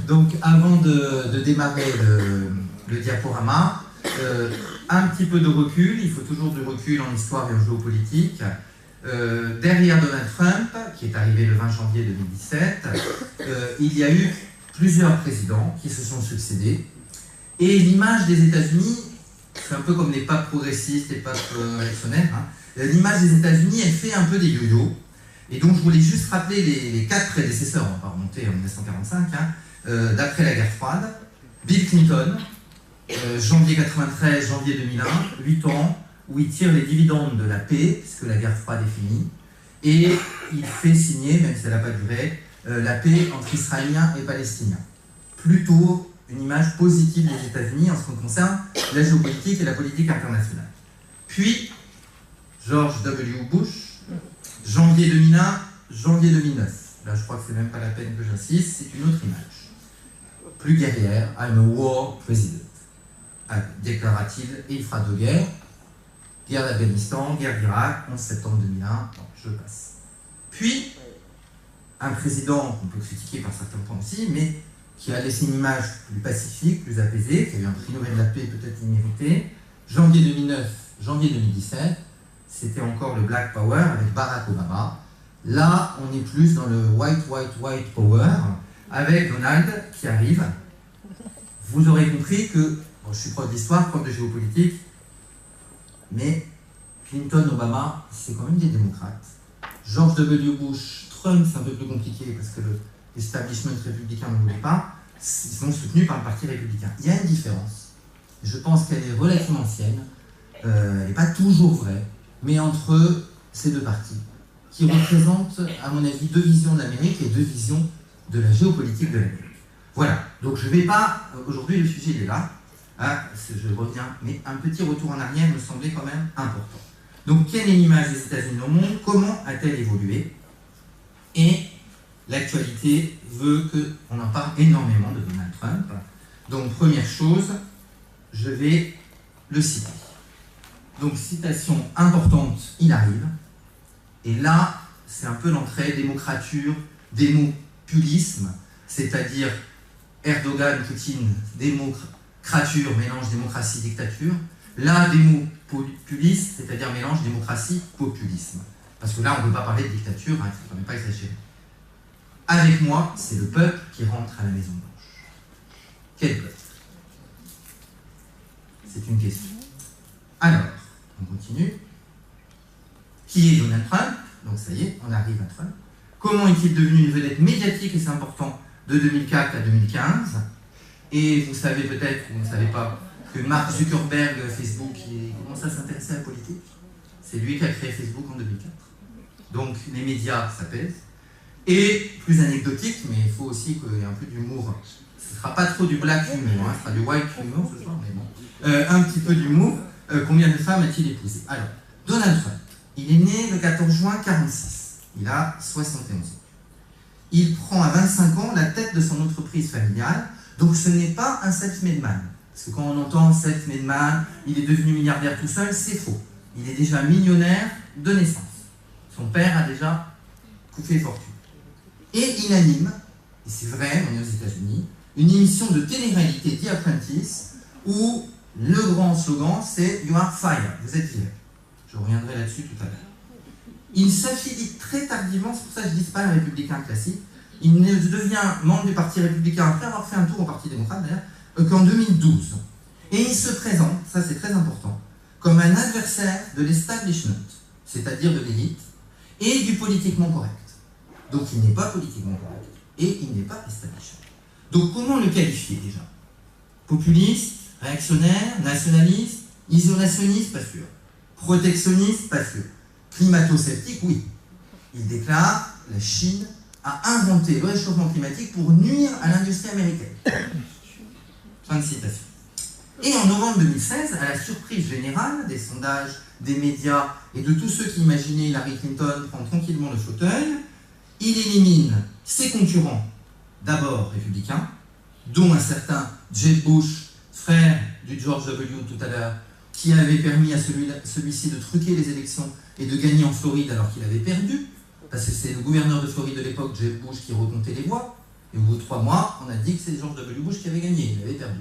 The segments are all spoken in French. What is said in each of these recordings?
Donc, avant de démarrer le diaporama, un petit peu de recul. Il faut toujours du recul en histoire et en géopolitique. Derrière Donald Trump, qui est arrivé le 20 janvier 2017, il y a eu plusieurs présidents qui se sont succédés. Et l'image des États-Unis, c'est un peu comme les papes progressistes, les papes réactionnaires, hein. L'image des États-Unis, elle fait un peu des yo-yo. Et donc, je voulais juste rappeler les 4 prédécesseurs, on va pas remonter en 1945, hein, d'après la guerre froide. Bill Clinton, janvier 93, janvier 2001, 8 ans, où il tire les dividendes de la paix, puisque la guerre froide est finie, et il fait signer, même si elle n'a pas duré, la paix entre Israéliens et Palestiniens. Plutôt une image positive des États-Unis en ce qui concerne la géopolitique et la politique internationale. Puis, George W. Bush, janvier 2001, janvier 2009. Là, je crois que c'est même pas la peine que j'insiste, c'est une autre image. Plus guerrière, I'm a war president. Déclara-t-il, et il fera 2 guerres. Guerre d'Afghanistan, guerre d'Irak, 11 septembre 2001, bon, je passe. Puis, un président qu'on peut critiquer par certains points aussi, mais qui a laissé une image plus pacifique, plus apaisée, qui a eu un prix Nobel de la paix peut-être immérité. Janvier 2009, janvier 2017, c'était encore le Black Power avec Barack Obama. Là, on est plus dans le white power, avec Donald qui arrive. Vous aurez compris que, bon, je suis prof d'histoire, prof de géopolitique, mais Clinton, Obama, c'est quand même des démocrates. George W. Bush, Trump, c'est un peu plus compliqué parce que l'establishment républicain ne voulait pas. Ils sont soutenus par le parti républicain. Il y a une différence. Je pense qu'elle est relativement ancienne. Elle n'est pas toujours vraie, mais entre ces 2 partis, qui représentent, à mon avis, 2 visions de l'Amérique et 2 visions de la géopolitique de l'Amérique. Voilà. Donc je ne vais pas... Aujourd'hui, le sujet, il est là. Je reviens, mais un petit retour en arrière me semblait quand même important. Donc, quelle est l'image des États-Unis au monde? Comment a-t-elle évolué? Et l'actualité veut qu'on en parle énormément de Donald Trump. Donc, première chose, je vais le citer. Donc, citation importante, il arrive. Et là, c'est un peu l'entrée démocrature, démopulisme, c'est-à-dire Erdogan, Poutine, démocrature, mélange démocratie-dictature. Là, démopuliste, c'est-à-dire mélange démocratie-populisme. Parce que là, on ne peut pas parler de dictature, il ne faut quand même pas exagérer. Avec moi, c'est le peuple qui rentre à la Maison-Blanche. Quel peuple? C'est une question. Alors, on continue. Qui est Donald Trump? Donc ça y est, on arrive à Trump. Comment est-il devenu une vedette médiatique, et c'est important, de 2004 à 2015? Et vous savez peut-être, ou vous ne savez pas, que Mark Zuckerberg, Facebook, il commence à s'intéresser à la politique. C'est lui qui a créé Facebook en 2004. Donc les médias, ça pèse. Et plus anecdotique, mais il faut aussi qu'il y ait un peu d'humour. Ce ne sera pas trop du black humour, hein, ce sera du white humour ce soir, mais bon. Un petit peu d'humour. Combien de femmes a-t-il épousé? Alors, Donald Trump, il est né le 14 juin 1946. Il a 71 ans. Il prend à 25 ans la tête de son entreprise familiale, donc ce n'est pas un self-made man. Parce que quand on entend self-made man, il est devenu milliardaire tout seul, c'est faux. Il est déjà millionnaire de naissance. Son père a déjà coupé fortune. Et il anime, et c'est vrai, on est aux États-Unis, une émission de télé-réalité The Apprentice, où le grand slogan c'est You are fired, vous êtes viré. Je reviendrai là-dessus tout à l'heure. Il s'affilie très tardivement, c'est pour ça que je ne dis pas un républicain classique. Il ne devient membre du Parti républicain après avoir fait un tour au Parti démocrate d'ailleurs, qu'en 2012. Et il se présente, ça c'est très important, comme un adversaire de l'establishment, c'est-à-dire de l'élite, et du politiquement correct. Donc il n'est pas politiquement correct, et il n'est pas establishment. Donc comment le qualifier déjà? Populiste, réactionnaire, nationaliste, isolationniste, pas sûr. Protectionniste, pas sûr. Climato-sceptique, oui. Il déclare la Chine a inventé le réchauffement climatique pour nuire à l'industrie américaine. Fin de citation. Et en novembre 2016, à la surprise générale des sondages, des médias et de tous ceux qui imaginaient Hillary Clinton prendre tranquillement le fauteuil, il élimine ses concurrents, d'abord républicains, dont un certain Jeb Bush, frère du George W. tout à l'heure, qui avait permis à celui-ci de truquer les élections et de gagner en Floride alors qu'il avait perdu, parce que c'est le gouverneur de Floride de l'époque, Jeb Bush, qui recomptait les voix. Et au bout de 3 mois, on a dit que c'est George W. Bush qui avait gagné, il avait perdu.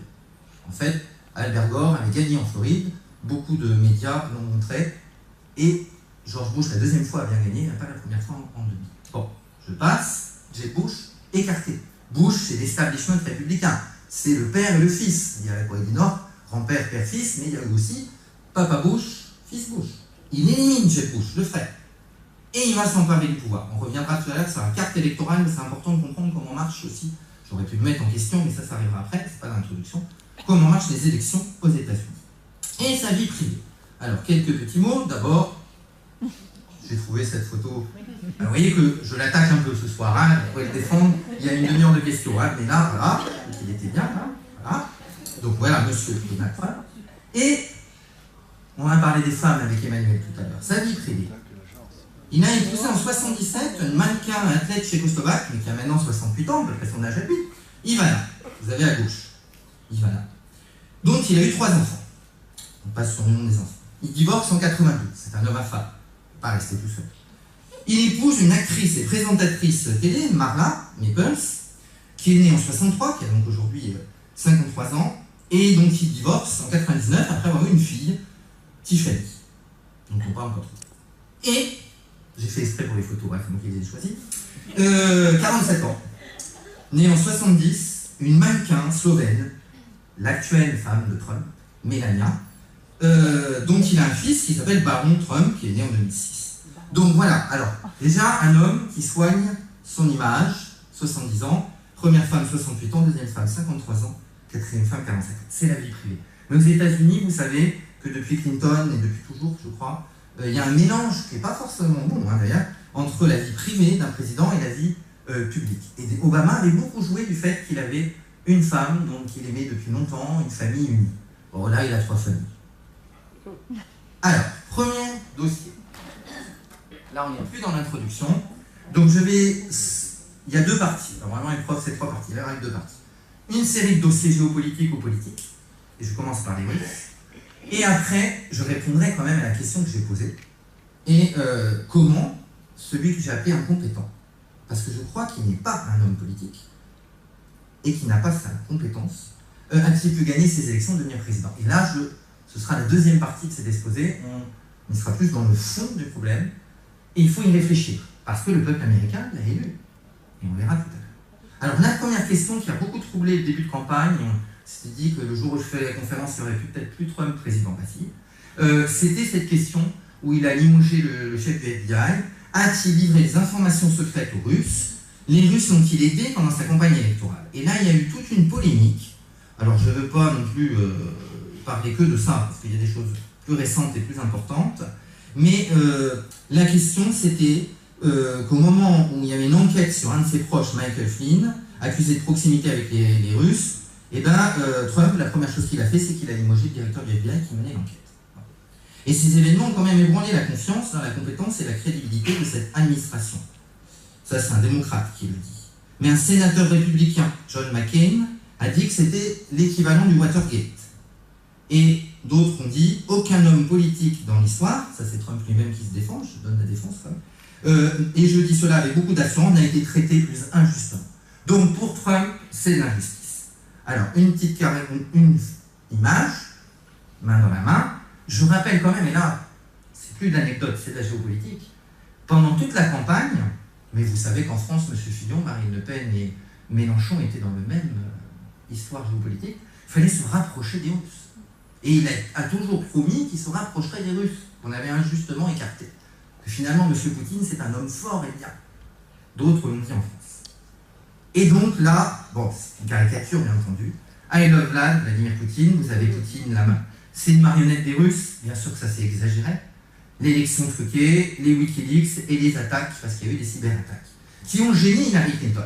En fait, Albert Gore avait gagné en Floride, beaucoup de médias l'ont montré, et George Bush, la deuxième fois, a bien gagné, pas la première fois en 2000. Bon, je passe, Jeb Bush, écarté. Bush, c'est l'establishment républicain, c'est le père et le fils. Il y a la Corée du Nord, grand-père, père-fils, mais il y a aussi Papa Bush, fils Bush. Il élimine Jeb Bush, le frère. Et il va s'emparer du pouvoir. On reviendra tout à l'heure sur la carte électorale, mais c'est important de comprendre comment marche aussi. J'aurais pu le mettre en question, mais ça arrivera après, c'est pas l'introduction. Comment marchent les élections aux États-Unis. Et sa vie privée. Alors, quelques petits mots. D'abord, j'ai trouvé cette photo. Alors, vous voyez que je l'attaque un peu ce soir, hein, vous pouvez le défendre. Il y a une demi-heure de questions, hein, mais là, voilà, il était bien, là, voilà. Donc voilà, monsieur Donald Trump. Et on a parlé des femmes avec Emmanuel tout à l'heure. Sa vie privée. Il a épousé en 77 une mannequin athlète tchécoslovaque, mais qui a maintenant 68 ans, à peu près son âge à lui, Ivana. Vous avez à gauche, Ivana. Dont il a eu 3 enfants. On passe sur le nom des enfants. Il divorce en 92. C'est un homme à femme. Il ne peut pas rester tout seul. Il épouse une actrice et présentatrice télé, Marla Maples, qui est née en 63, qui a donc aujourd'hui 53 ans, et donc il divorce en 99 après avoir eu une fille, Tiffany. Donc on parle pas trop. Et j'ai fait exprès pour les photos, c'est moi qui les ai choisis. 47 ans. Née en 70, une mannequin slovène, l'actuelle femme de Trump, Melania, dont il a un fils qui s'appelle Baron Trump, qui est né en 2006. Donc voilà, alors, déjà un homme qui soigne son image, 70 ans, première femme 68 ans, deuxième femme 53 ans, quatrième femme 45 ans. C'est la vie privée. Mais aux États-Unis, vous savez que depuis Clinton et depuis toujours, je crois, il y a un mélange qui n'est pas forcément bon, hein, d'ailleurs, entre la vie privée d'un président et la vie publique. Et Obama avait beaucoup joué du fait qu'il avait une femme, donc il aimait depuis longtemps, une famille unie. Bon, là, il a 3 familles. Alors, premier dossier. Là, on n'est plus dans l'introduction. Donc, il y a 2 parties. Normalement, une prof, c'est 3 parties. Là, il y a 2 parties. Une série de dossiers géopolitiques ou politiques. Et je commence par les Russes. Et après, je répondrai quand même à la question que j'ai posée. Et comment celui que j'ai appelé incompétent, parce que je crois qu'il n'est pas un homme politique, et qui n'a pas sa compétence, a-t-il pu gagner ces élections, devenir président. Et là, ce sera la deuxième partie de cet exposé. On sera plus dans le fond du problème. Et il faut y réfléchir, parce que le peuple américain l'a élu. Et on verra tout à l'heure. Alors, la première question qui a beaucoup troublé le début de campagne, c'était dit que le jour où je fais la conférence, il n'y aurait peut-être plus Trump président passif. C'était cette question où il a limogé le chef du FBI. A-t-il livré des informations secrètes aux Russes? Les Russes l'ont-ils aidé pendant sa campagne électorale? Et là, il y a eu toute une polémique. Alors, je ne veux pas non plus parler que de ça, parce qu'il y a des choses plus récentes et plus importantes. Mais la question, c'était qu'au moment où il y avait une enquête sur un de ses proches, Michael Flynn, accusé de proximité avec les Russes, et bien, Trump, la première chose qu'il a fait, c'est qu'il a limogé le directeur du FBI qui menait l'enquête. Et ces événements ont quand même ébranlé la confiance dans la compétence et la crédibilité de cette administration. Ça, c'est un démocrate qui le dit. Mais un sénateur républicain, John McCain, a dit que c'était l'équivalent du Watergate. Et d'autres ont dit, aucun homme politique dans l'histoire, ça c'est Trump lui-même qui se défend, je donne la défense quand même, et je dis cela avec beaucoup d'assurance, n'a été traité plus injustement. Donc pour Trump, c'est de l'injustice. Alors, une image, main dans la main. Je rappelle quand même, et là, c'est plus de l'anecdote, c'est de la géopolitique. Pendant toute la campagne, mais vous savez qu'en France, M. Fillon, Marine Le Pen et Mélenchon étaient dans le même histoire géopolitique, il fallait se rapprocher des Russes. Et il a toujours promis qu'il se rapprocherait des Russes, qu'on avait injustement écartés. Que finalement, M. Poutine, c'est un homme fort et bien. D'autres l'ont dit en France. Et donc là, bon, c'est une caricature bien entendu, I love Vladimir Poutine, vous avez Poutine la main. C'est une marionnette des Russes, bien sûr que ça s'est exagéré. L'élection truquée, les Wikileaks et les attaques, parce qu'il y a eu des cyberattaques, qui ont gêné Hillary Clinton.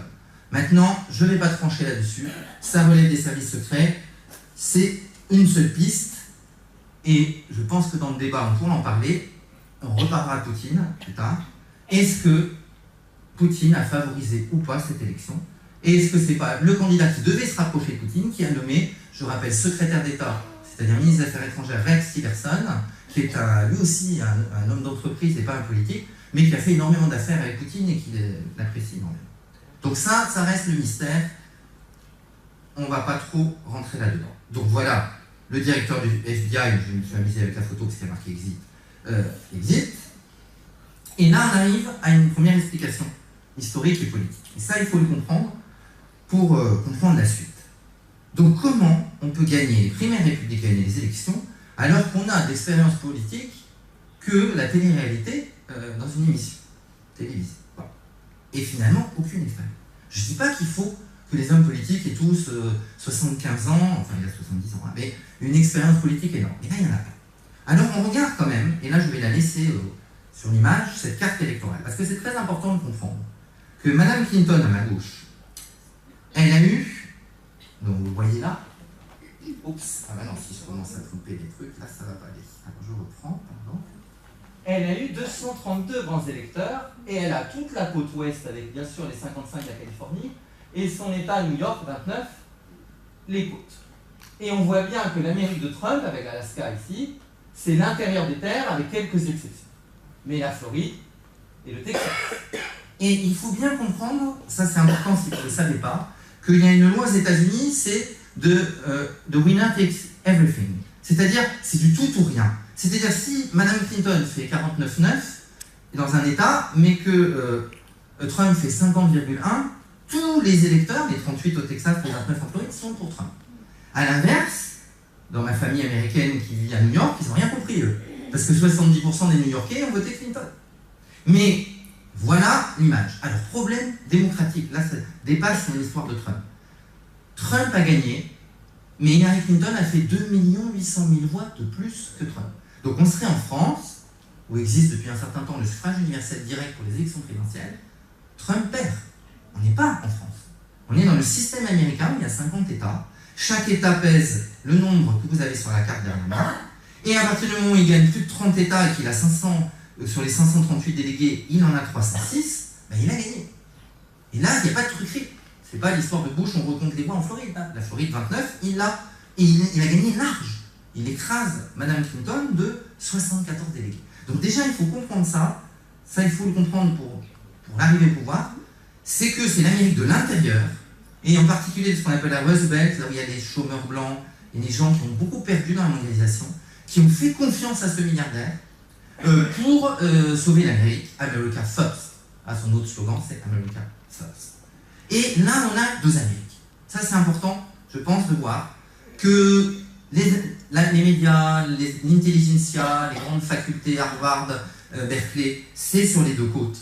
Maintenant, je ne vais pas trancher là-dessus, ça relève des services secrets, c'est une seule piste, et je pense que dans le débat, on pourra en parler, on reparlera de Poutine plus tard. Est-ce que Poutine a favorisé ou pas cette élection? Et est-ce que c'est pas le candidat qui devait se rapprocher de Poutine qui a nommé, je rappelle, secrétaire d'État, c'est-à-dire ministre des Affaires étrangères Rex Tillerson, qui est lui aussi un homme d'entreprise et pas un politique, mais qui a fait énormément d'affaires avec Poutine et qui l'apprécie énormément. Donc ça reste le mystère. On ne va pas trop rentrer là-dedans. Donc voilà, le directeur du FBI, je me suis amusé avec la photo parce qu'il y a marqué exit. Et là, on arrive à une première explication historique et politique. Et ça, il faut le comprendre pour comprendre la suite. Donc comment on peut gagner les primaires républicaines et les élections alors qu'on a d'expérience politique que la télé-réalité dans une émission télévisée. Voilà. Et finalement, aucune expérience. Je ne dis pas qu'il faut que les hommes politiques aient tous 75 ans, enfin il y a 70 ans, mais une expérience politique énorme. Et là, il n'y en a pas. Alors on regarde quand même, et là je vais la laisser sur l'image, cette carte électorale, parce que c'est très important de comprendre que Madame Clinton à ma gauche, elle a eu, donc vous voyez là, oups, ah bah non, si je commence à couper des trucs, là ça va pas aller. Alors je reprends, pardon. Elle a eu 232 grands électeurs, et elle a toute la côte ouest, avec bien sûr les 55 de la Californie, et son état New York, 29, les côtes. Et on voit bien que l'Amérique de Trump, avec l'Alaska ici, c'est l'intérieur des terres avec quelques exceptions. Mais la Floride et le Texas. Et il faut bien comprendre, ça c'est important si vous ne le savez pas, qu'il y a une loi aux États-Unis, c'est the winner takes everything. C'est-à-dire, c'est du tout ou rien. C'est-à-dire, si Mme Clinton fait 49,9 dans un État, mais que Trump fait 50,1, tous les électeurs, les 38 au Texas, les 29 en Floride, sont pour Trump. À l'inverse, dans ma famille américaine qui vit à New York, ils n'ont rien compris, eux. Parce que 70% des New-Yorkais ont voté Clinton. Mais voilà l'image. Alors, problème démocratique. Là, ça dépasse l'histoire de Trump. Trump a gagné, mais Hillary Clinton a fait 2 800 000 voix de plus que Trump. Donc, on serait en France, où existe depuis un certain temps le suffrage universel direct pour les élections présidentielles. Trump perd. On n'est pas en France. On est dans le système américain où il y a 50 États. Chaque État pèse le nombre que vous avez sur la carte derrière moi. Et à partir du moment où il gagne plus de 30 États et qu'il a 500, sur les 538 délégués, il en a 306, ben il a gagné. Et là, il n'y a pas de truquerie. C'est pas l'histoire de Bush, on recompte les voix en Floride. Hein. La Floride, 29, il a gagné large. Il écrase Mme Clinton de 74 délégués. Donc déjà, il faut comprendre ça. Ça, il faut le comprendre pour arriver au pouvoir. C'est que c'est l'Amérique de l'intérieur, et en particulier ce qu'on appelle la Rust Belt, là où il y a des chômeurs blancs et des gens qui ont beaucoup perdu dans la mondialisation, qui ont fait confiance à ce milliardaire pour sauver l'Amérique. America First. Ah, son autre slogan, c'est America First. Et là, on a deux Amériques. Ça, c'est important, je pense, de voir que les médias, l'intelligentsia, les grandes facultés, Harvard, Berkeley, c'est sur les deux côtes.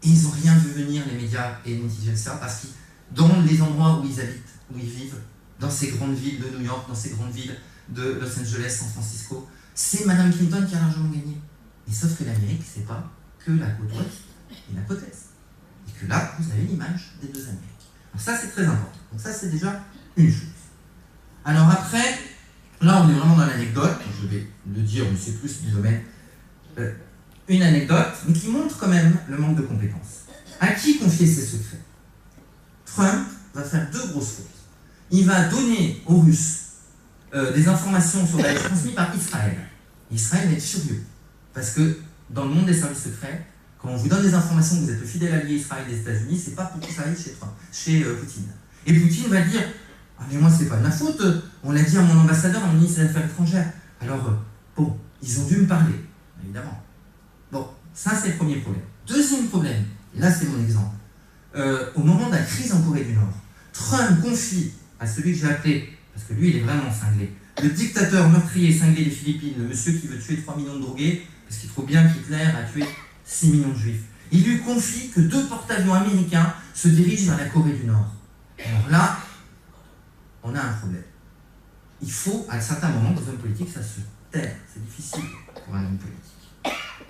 Et ils n'ont rien vu venir, les médias et l'intelligentsia, parce que dans les endroits où ils habitent, où ils vivent, dans ces grandes villes de New York, dans ces grandes villes de Los Angeles, San Francisco, c'est Mme Clinton qui a largement gagné. Et sauf que l'Amérique, c'est pas que la côte ouest et la côte est. Et que là, vous avez l'image des deux Amériques. Donc ça, c'est très important. Donc ça, c'est déjà une chose. Alors après, là, on est vraiment dans l'anecdote. Je vais le dire, mais c'est plus du domaine. Une anecdote, mais qui montre quand même le manque de compétences. À qui confier ses secrets? Trump va faire deux grosses fautes. Il va donner aux Russes des informations sur la transmises par Israël. Israël va être furieux. Parce que dans le monde des services secrets, quand on vous donne des informations que vous êtes le fidèle allié Israël des États-Unis, c'est pas pour que ça aille chez Poutine. Et Poutine va dire: ah mais moi c'est pas de ma faute, on l'a dit à mon ambassadeur, à mon ministre des Affaires étrangères. Alors bon, ils ont dû me parler, évidemment. Bon, ça c'est le premier problème. Deuxième problème, et là c'est mon exemple, au moment de la crise en Corée du Nord, Trump confie à celui que j'ai appelé, parce que lui il est vraiment cinglé, le dictateur meurtrier cinglé des Philippines, le monsieur qui veut tuer 3 millions de drogués, parce qu'il trouve bien qu'Hitler a tué 6 millions de juifs. Il lui confie que 2 porte-avions américains se dirigent vers la Corée du Nord. Alors là, on a un problème. Il faut, à un certain moment, dans un homme politique, ça se taire. C'est difficile pour un homme politique.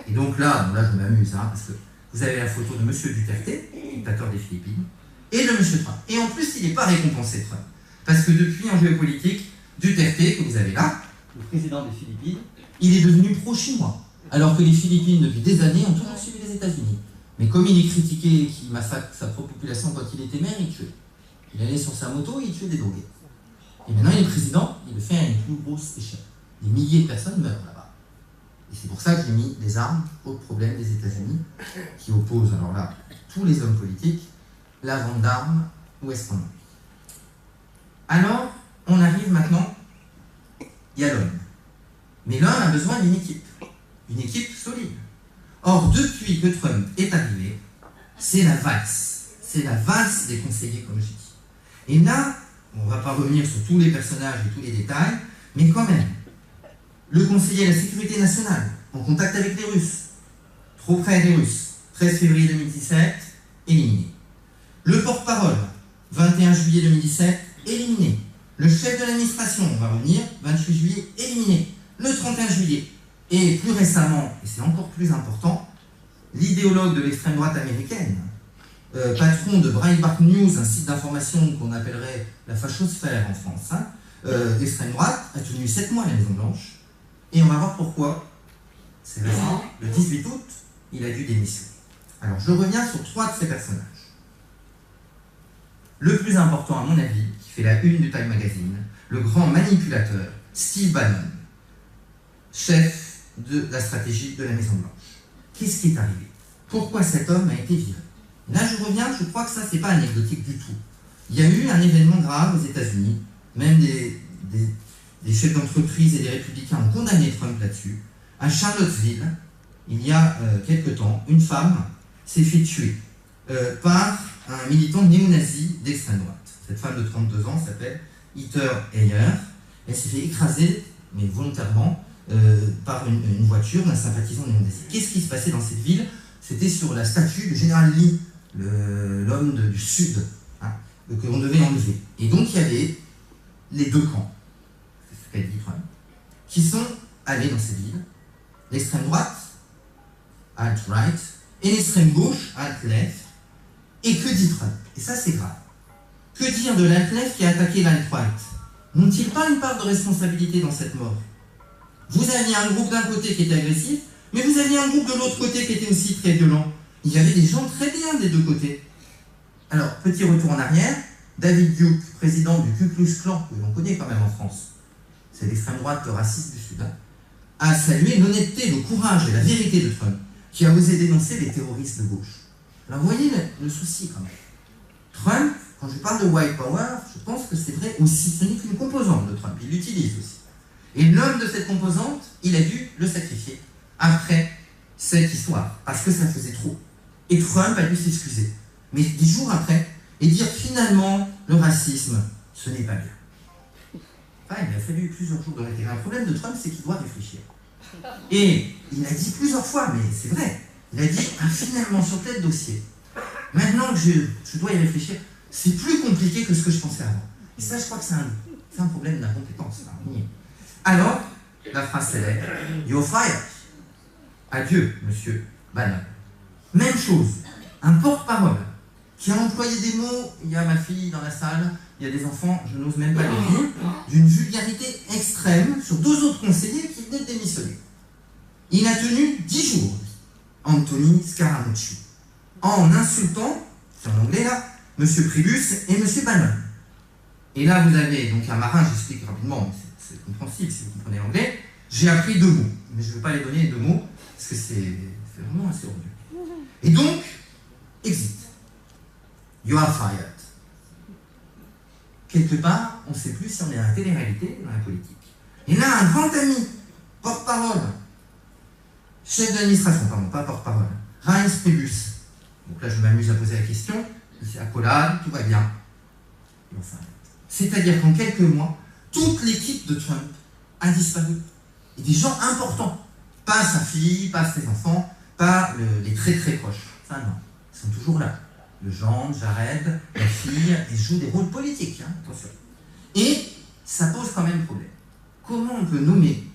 Et donc là je m'amuse, hein, parce que vous avez la photo de M. Duterte, dictateur des Philippines, et de M. Trump. Et en plus, il n'est pas récompensé, Trump. Parce que depuis, en géopolitique, Duterte, que vous avez là, le président des Philippines, il est devenu pro-chinois. Alors que les Philippines, depuis des années, ont toujours suivi les États-Unis. Mais comme il est critiqué et qu'il massacre sa propre population quand il était maire, il tuait. Il allait sur sa moto et il tuait des drogués. Et maintenant, il est président, il le fait à une plus grosse échelle. Des milliers de personnes meurent là-bas. Et c'est pour ça que j'ai mis des armes au problème des États-Unis, qui opposent, alors là, tous les hommes politiques la vente d'armes, où est-ce qu'on en est? Alors, on arrive maintenant, il y a l'homme. Mais l'homme a besoin d'une équipe solide. Or, depuis que Trump est arrivé, c'est la valse des conseillers, comme je dis. Et là, on ne va pas revenir sur tous les personnages et tous les détails, mais quand même, le conseiller à la sécurité nationale, en contact avec les Russes, trop près des Russes, 13 février 2017, éliminé. Le porte-parole, 21 juillet 2017, éliminé. Le chef de l'administration, on va revenir, 28 juillet, éliminé. Le 31 juillet. Et plus récemment, et c'est encore plus important, l'idéologue de l'extrême droite américaine, patron de Breitbart News, un site d'information qu'on appellerait la fachosphère en France, l'extrême droite, a tenu 7 mois à la Maison-Blanche. Et on va voir pourquoi. C'est récent. Le 18 août, il a dû démissionner. Alors, je reviens sur 3 de ces personnages. Le plus important, à mon avis, qui fait la une du Time Magazine, le grand manipulateur, Steve Bannon, chef de la stratégie de la Maison-Blanche. Qu'est-ce qui est arrivé? Pourquoi cet homme a été viré? Là, je reviens, je crois que ça, c'est pas anecdotique du tout. Il y a eu un événement grave aux États-Unis, même des chefs d'entreprise et des républicains ont condamné Trump là-dessus. À Charlottesville, il y a quelque temps, une femme s'est fait tuer par un militant néo-nazi d'extrême droite. Cette femme de 32 ans s'appelle Heather Heyer. Elle s'est fait écraser, mais volontairement, par une voiture d'un sympathisant néo-nazi. Qu'est-ce qui se passait dans cette ville? C'était sur la statue du général Lee, l'homme du Sud, que l'on devait enlever. Et donc il y avait les deux camps, c'est ce qu'a dit Trump, qui sont allés dans cette ville, l'extrême droite, alt-right, et l'extrême gauche, alt-left. Et que dit Trump? Et ça c'est grave. Que dire de l'alt-left qui a attaqué l'alt-right? N'ont-ils pas une part de responsabilité dans cette mort? Vous aviez un groupe d'un côté qui était agressif, mais vous aviez un groupe de l'autre côté qui était aussi très violent. Il y avait des gens très bien des deux côtés. Alors, petit retour en arrière, David Duke, président du Ku Klux Klan, que l'on connaît quand même en France, c'est l'extrême droite raciste du Sud, a salué l'honnêteté, le courage et la vérité de Trump, qui a osé dénoncer les terroristes de gauche. Alors, vous voyez le souci quand même. Trump, quand je parle de white power, je pense que c'est vrai aussi, ce n'est qu'une composante de Trump, il l'utilise aussi. Et l'homme de cette composante, il a dû le sacrifier après cette histoire, parce que ça faisait trop. Et Trump a dû s'excuser. Mais 10 jours après, et dire finalement, le racisme, ce n'est pas bien. Enfin, il a fallu plusieurs jours de réfléchir. Un problème de Trump, c'est qu'il doit réfléchir. Et il a dit plusieurs fois, mais c'est vrai, il a dit finalement sur tel dossier, maintenant que je dois y réfléchir, c'est plus compliqué que ce que je pensais avant. Et ça, je crois que c'est un problème d'incompétence. Alors, la phrase célèbre, you're fired. Adieu, monsieur Bannon. Même chose, un porte-parole qui a employé des mots, il y a ma fille dans la salle, il y a des enfants, je n'ose même pas les dire, d'une vulgarité extrême sur 2 autres conseillers qui venaient de démissionner. Il a tenu 10 jours, Anthony Scaramucci, en insultant, c'est en anglais là, monsieur Priebus et monsieur Bannon. Et là, vous avez donc un marin, j'explique rapidement, mais c'est compréhensible si vous comprenez l'anglais, j'ai appris 2 mots, mais je ne vais pas les donner les 2 mots, parce que c'est vraiment assez odieux. Et donc, exit. You are fired. Quelque part, on ne sait plus si on est dans la télé-réalité ou dans la politique. Et là, un grand ami, porte-parole, chef de l'administration, pardon, pas porte-parole, Reince Priebus. Donc là, je m'amuse à poser la question, c'est accolade, tout va bien. You are fired. C'est-à-dire qu'en quelques mois, toute l'équipe de Trump a disparu. Et des gens importants, pas sa fille, pas ses enfants, pas les très très proches. Ça non, ils sont toujours là. Le gendre, Jared, la fille, ils jouent des rôles politiques, attention. Et ça pose quand même problème. Comment on peut nommer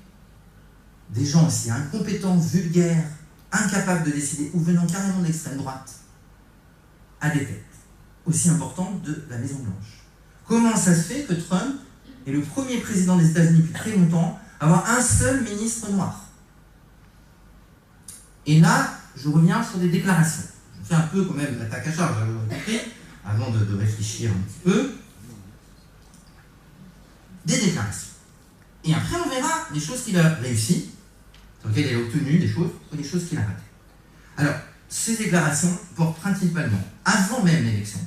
des gens aussi incompétents, vulgaires, incapables de décider, ou venant carrément de l'extrême droite, à des têtes aussi importantes de la Maison-Blanche? Comment ça se fait que Trump est le premier président des États-Unis depuis très longtemps à avoir un seul ministre noir? Et là, je reviens sur des déclarations. Je fais un peu quand même l'attaque à charge, vous avez compris, avant de réfléchir un petit peu. Des déclarations. Et après, on verra des choses qu'il a réussi, sur lesquelles il a obtenu des choses, ou des choses qu'il a ratées. Alors, ces déclarations portent principalement, avant même l'élection,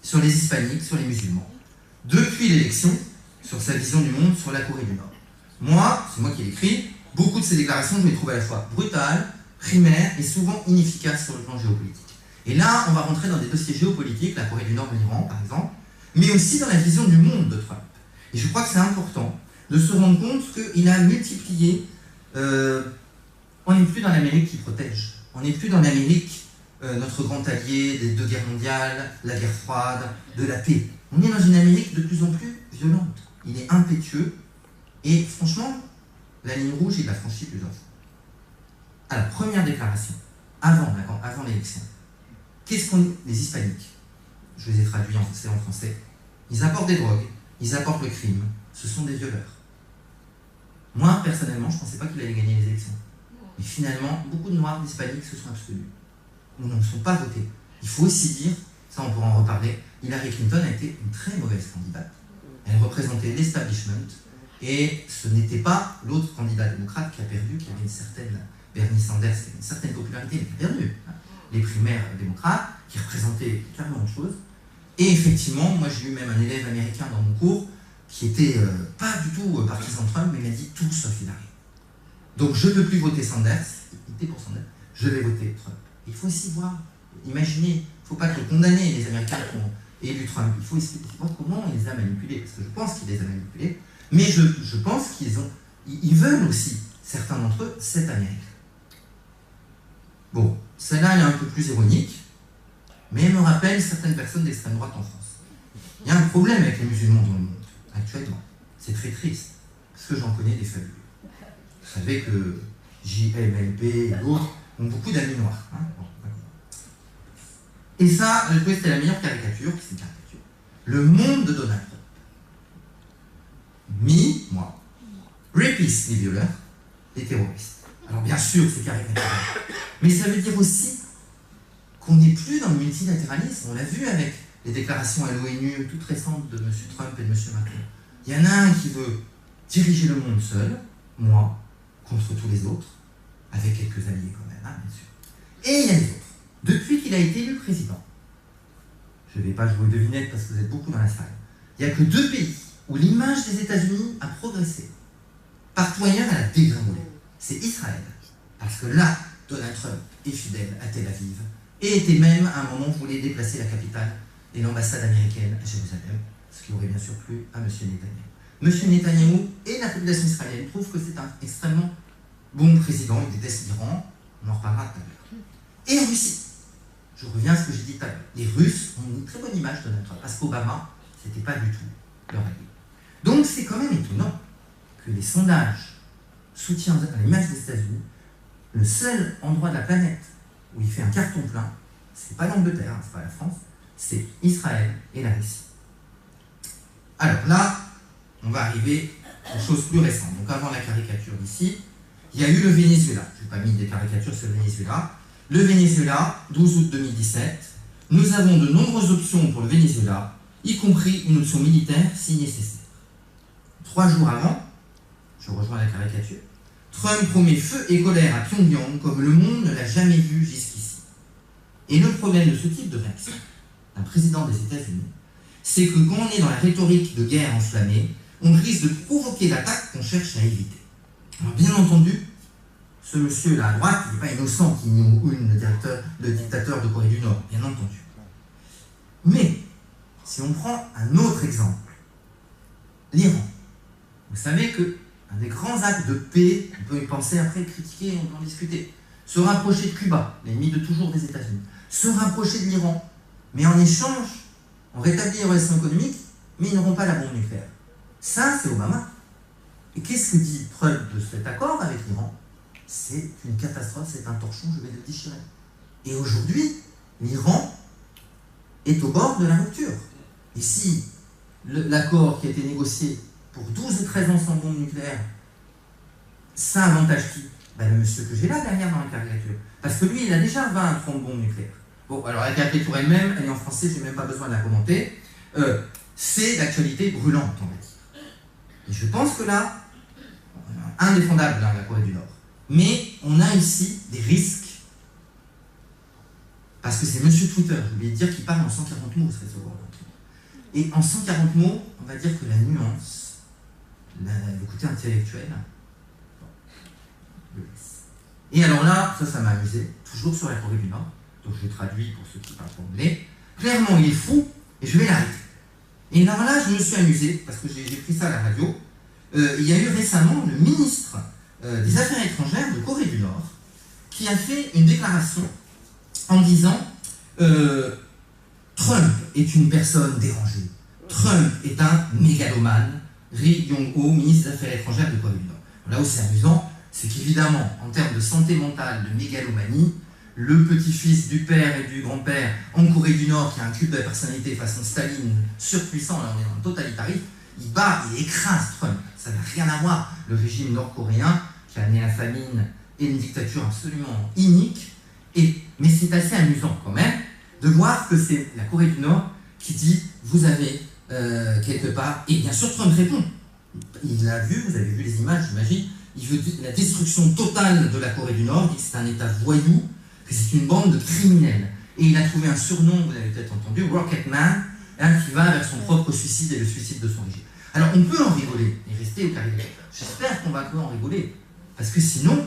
sur les hispaniques, sur les musulmans. Depuis l'élection, sur sa vision du monde, sur la Corée du Nord. Moi, c'est moi qui l'écris, beaucoup de ces déclarations, je les trouve à la fois brutales, primaires et souvent inefficaces sur le plan géopolitique. Et là, on va rentrer dans des dossiers géopolitiques, la Corée du Nord, l'Iran, par exemple, mais aussi dans la vision du monde de Trump. Et je crois que c'est important de se rendre compte qu'il a multiplié... on n'est plus dans l'Amérique qui protège. On n'est plus dans l'Amérique, notre grand allié des 2 guerres mondiales, la guerre froide, de la paix. On est dans une Amérique de plus en plus violente. Il est impétueux. Et franchement, la ligne rouge, il l'a franchie plusieurs fois. Alors, première déclaration, avant l'élection. Qu'est-ce qu'on... Les hispaniques, je les ai traduits en français, ils apportent des drogues, ils apportent le crime, ce sont des violeurs. Moi, personnellement, je ne pensais pas qu'il allait gagner les élections. Et finalement, beaucoup de Noirs, d'Hispaniques se sont abstenus, ou n'en sont pas votés. Il faut aussi dire, ça on pourra en reparler, Hillary Clinton a été une très mauvaise candidate. Elle représentait l'establishment, et ce n'était pas l'autre candidat démocrate qui a perdu, qui avait une certaine... Bernie Sanders, qui avait une certaine popularité, mais qui a perdu. Les primaires démocrates, qui représentaient carrément autre chose. Et effectivement, moi j'ai eu même un élève américain dans mon cours, qui était pas du tout partisan de Trump, mais il m'a dit tout sauf Hillary. Donc je ne peux plus voter Sanders, il était pour Sanders, je vais voter Trump. Il faut aussi voir, imaginer, il ne faut pas que condamner les Américains qui ont élu Trump, il faut essayer de voir comment il les a manipulés, parce que je pense qu'il les a manipulés, mais je pense ils veulent aussi, certains d'entre eux, cette Amérique. Bon, celle-là elle est un peu plus ironique, mais elle me rappelle certaines personnes d'extrême droite en France. Il y a un problème avec les musulmans dans le monde, actuellement. C'est très triste, parce que j'en connais des fabuleux. Vous savez que JMLP et d'autres ont beaucoup d'amis noirs. Hein, bon, et ça, je trouvais que c'était la meilleure caricature, c'est une caricature. Le monde de Donald Trump. Moi, rapistes, les violeurs, les terroristes. Alors bien sûr, c'est caricatural. Mais ça veut dire aussi qu'on n'est plus dans le multilatéralisme. On l'a vu avec les déclarations à l'ONU toutes récentes de M. Trump et de M. Macron. Il y en a un qui veut diriger le monde seul, moi, contre tous les autres, avec quelques alliés quand même, hein, bien sûr. Et il y a les autres. Depuis qu'il a été élu président, je ne vais pas jouer aux devinettes parce que vous êtes beaucoup dans la salle, il n'y a que 2 pays où l'image des États-Unis a progressé. Partout ailleurs, elle a dégringolé. C'est Israël. Parce que là, Donald Trump est fidèle à Tel Aviv et était même, à un moment, voulait déplacer la capitale et l'ambassade américaine à Jérusalem, ce qui aurait bien sûr plu à M. Netanyahou. M. Netanyahou et la population israélienne trouvent que c'est un extrêmement bon président, il déteste l'Iran, on en reparlera tout à l'heure. Et en Russie, je reviens à ce que j'ai dit tout à l'heure, les Russes ont une très bonne image de Donald Trump, parce qu'Obama, ce n'était pas du tout leur allié. Donc c'est quand même étonnant que les sondages soutiennent l'image des États-Unis. Le seul endroit de la planète où il fait un carton plein, c'est pas l'Angleterre, c'est pas la France, c'est Israël et la Russie. Alors là, on va arriver aux choses plus récentes. Donc avant la caricature d'ici, il y a eu le Venezuela. Je n'ai pas mis des caricatures sur le Venezuela. Le Venezuela, 12 août 2017, nous avons de nombreuses options pour le Venezuela, y compris une option militaire si nécessaire. 3 jours avant, je rejoins la caricature, Trump promet feu et colère à Pyongyang comme le monde ne l'a jamais vu jusqu'ici. Et le problème de ce type de réaction d'un président des États-Unis, c'est que quand on est dans la rhétorique de guerre enflammée, on risque de provoquer l'attaque qu'on cherche à éviter. Alors bien entendu, ce monsieur-là à droite, il n'est pas innocent qui nous le dictateur de Corée du Nord, bien entendu. Mais, si on prend un autre exemple, l'Iran. Vous savez qu'un des grands actes de paix, on peut y penser après, critiquer, on peut en discuter, se rapprocher de Cuba, l'ennemi de toujours des États-Unis, se rapprocher de l'Iran, mais en échange, on rétablit les relations économiques, mais ils n'auront pas la bombe nucléaire. Ça, c'est Obama. Et qu'est-ce que dit Trump de cet accord avec l'Iran? C'est une catastrophe, c'est un torchon, je vais le déchirer. Et aujourd'hui, l'Iran est au bord de la rupture. Et si l'accord qui a été négocié pour 12 et 13 ans sans bombe nucléaire, ça avantage qui? Ben, le monsieur que j'ai là derrière dans la caricature. Parce que lui, il a déjà 20 à 30 bombes nucléaires. Bon, alors la caricature pour elle-même, elle est en français, je n'ai même pas besoin de la commenter. C'est l'actualité brûlante, on va dire. Et je pense que là, indéfendable dans la Corée du Nord. Mais on a ici des risques. Parce que c'est monsieur Twitter, je voulais dire qu'il parle en 140 mots, ce serait Et en 140 mots, on va dire que la nuance, le côté intellectuel, le laisse. Et alors là, ça m'a amusé, toujours sur la Corée du Nord, donc je traduis pour ceux qui parlent anglais. Clairement, il est fou, et je vais l'arrêter. Et alors là, je me suis amusé, parce que j'ai pris ça à la radio. Il y a eu récemment le ministre des Affaires étrangères de Corée du Nord qui a fait une déclaration en disant Trump est une personne dérangée. Trump est un mégalomane. Ri Yong-ho, ministre des Affaires étrangères de Corée du Nord. Là où c'est amusant, c'est qu'évidemment, en termes de santé mentale, de mégalomanie, le petit-fils du père et du grand-père en Corée du Nord, qui a un culte de la personnalité façon Staline, surpuissant, là on est dans le totalitarisme, il bat, il écrase Trump. Ça n'a rien à voir. Le régime nord-coréen, qui a amené la famine et une dictature absolument inique, mais c'est assez amusant quand même de voir que c'est la Corée du Nord qui dit « vous avez quelque part », et bien sûr Trump répond. Il l'a vu, vous avez vu les images, j'imagine, il veut la destruction totale de la Corée du Nord, il dit que c'est un État voyou, que c'est une bande de criminels. Et il a trouvé un surnom, vous avez peut-être entendu, Rocketman, qui va vers son propre suicide et le suicide de son régime. Alors on peut en rigoler et rester au carré. J'espère qu'on va un peu en rigoler, parce que sinon,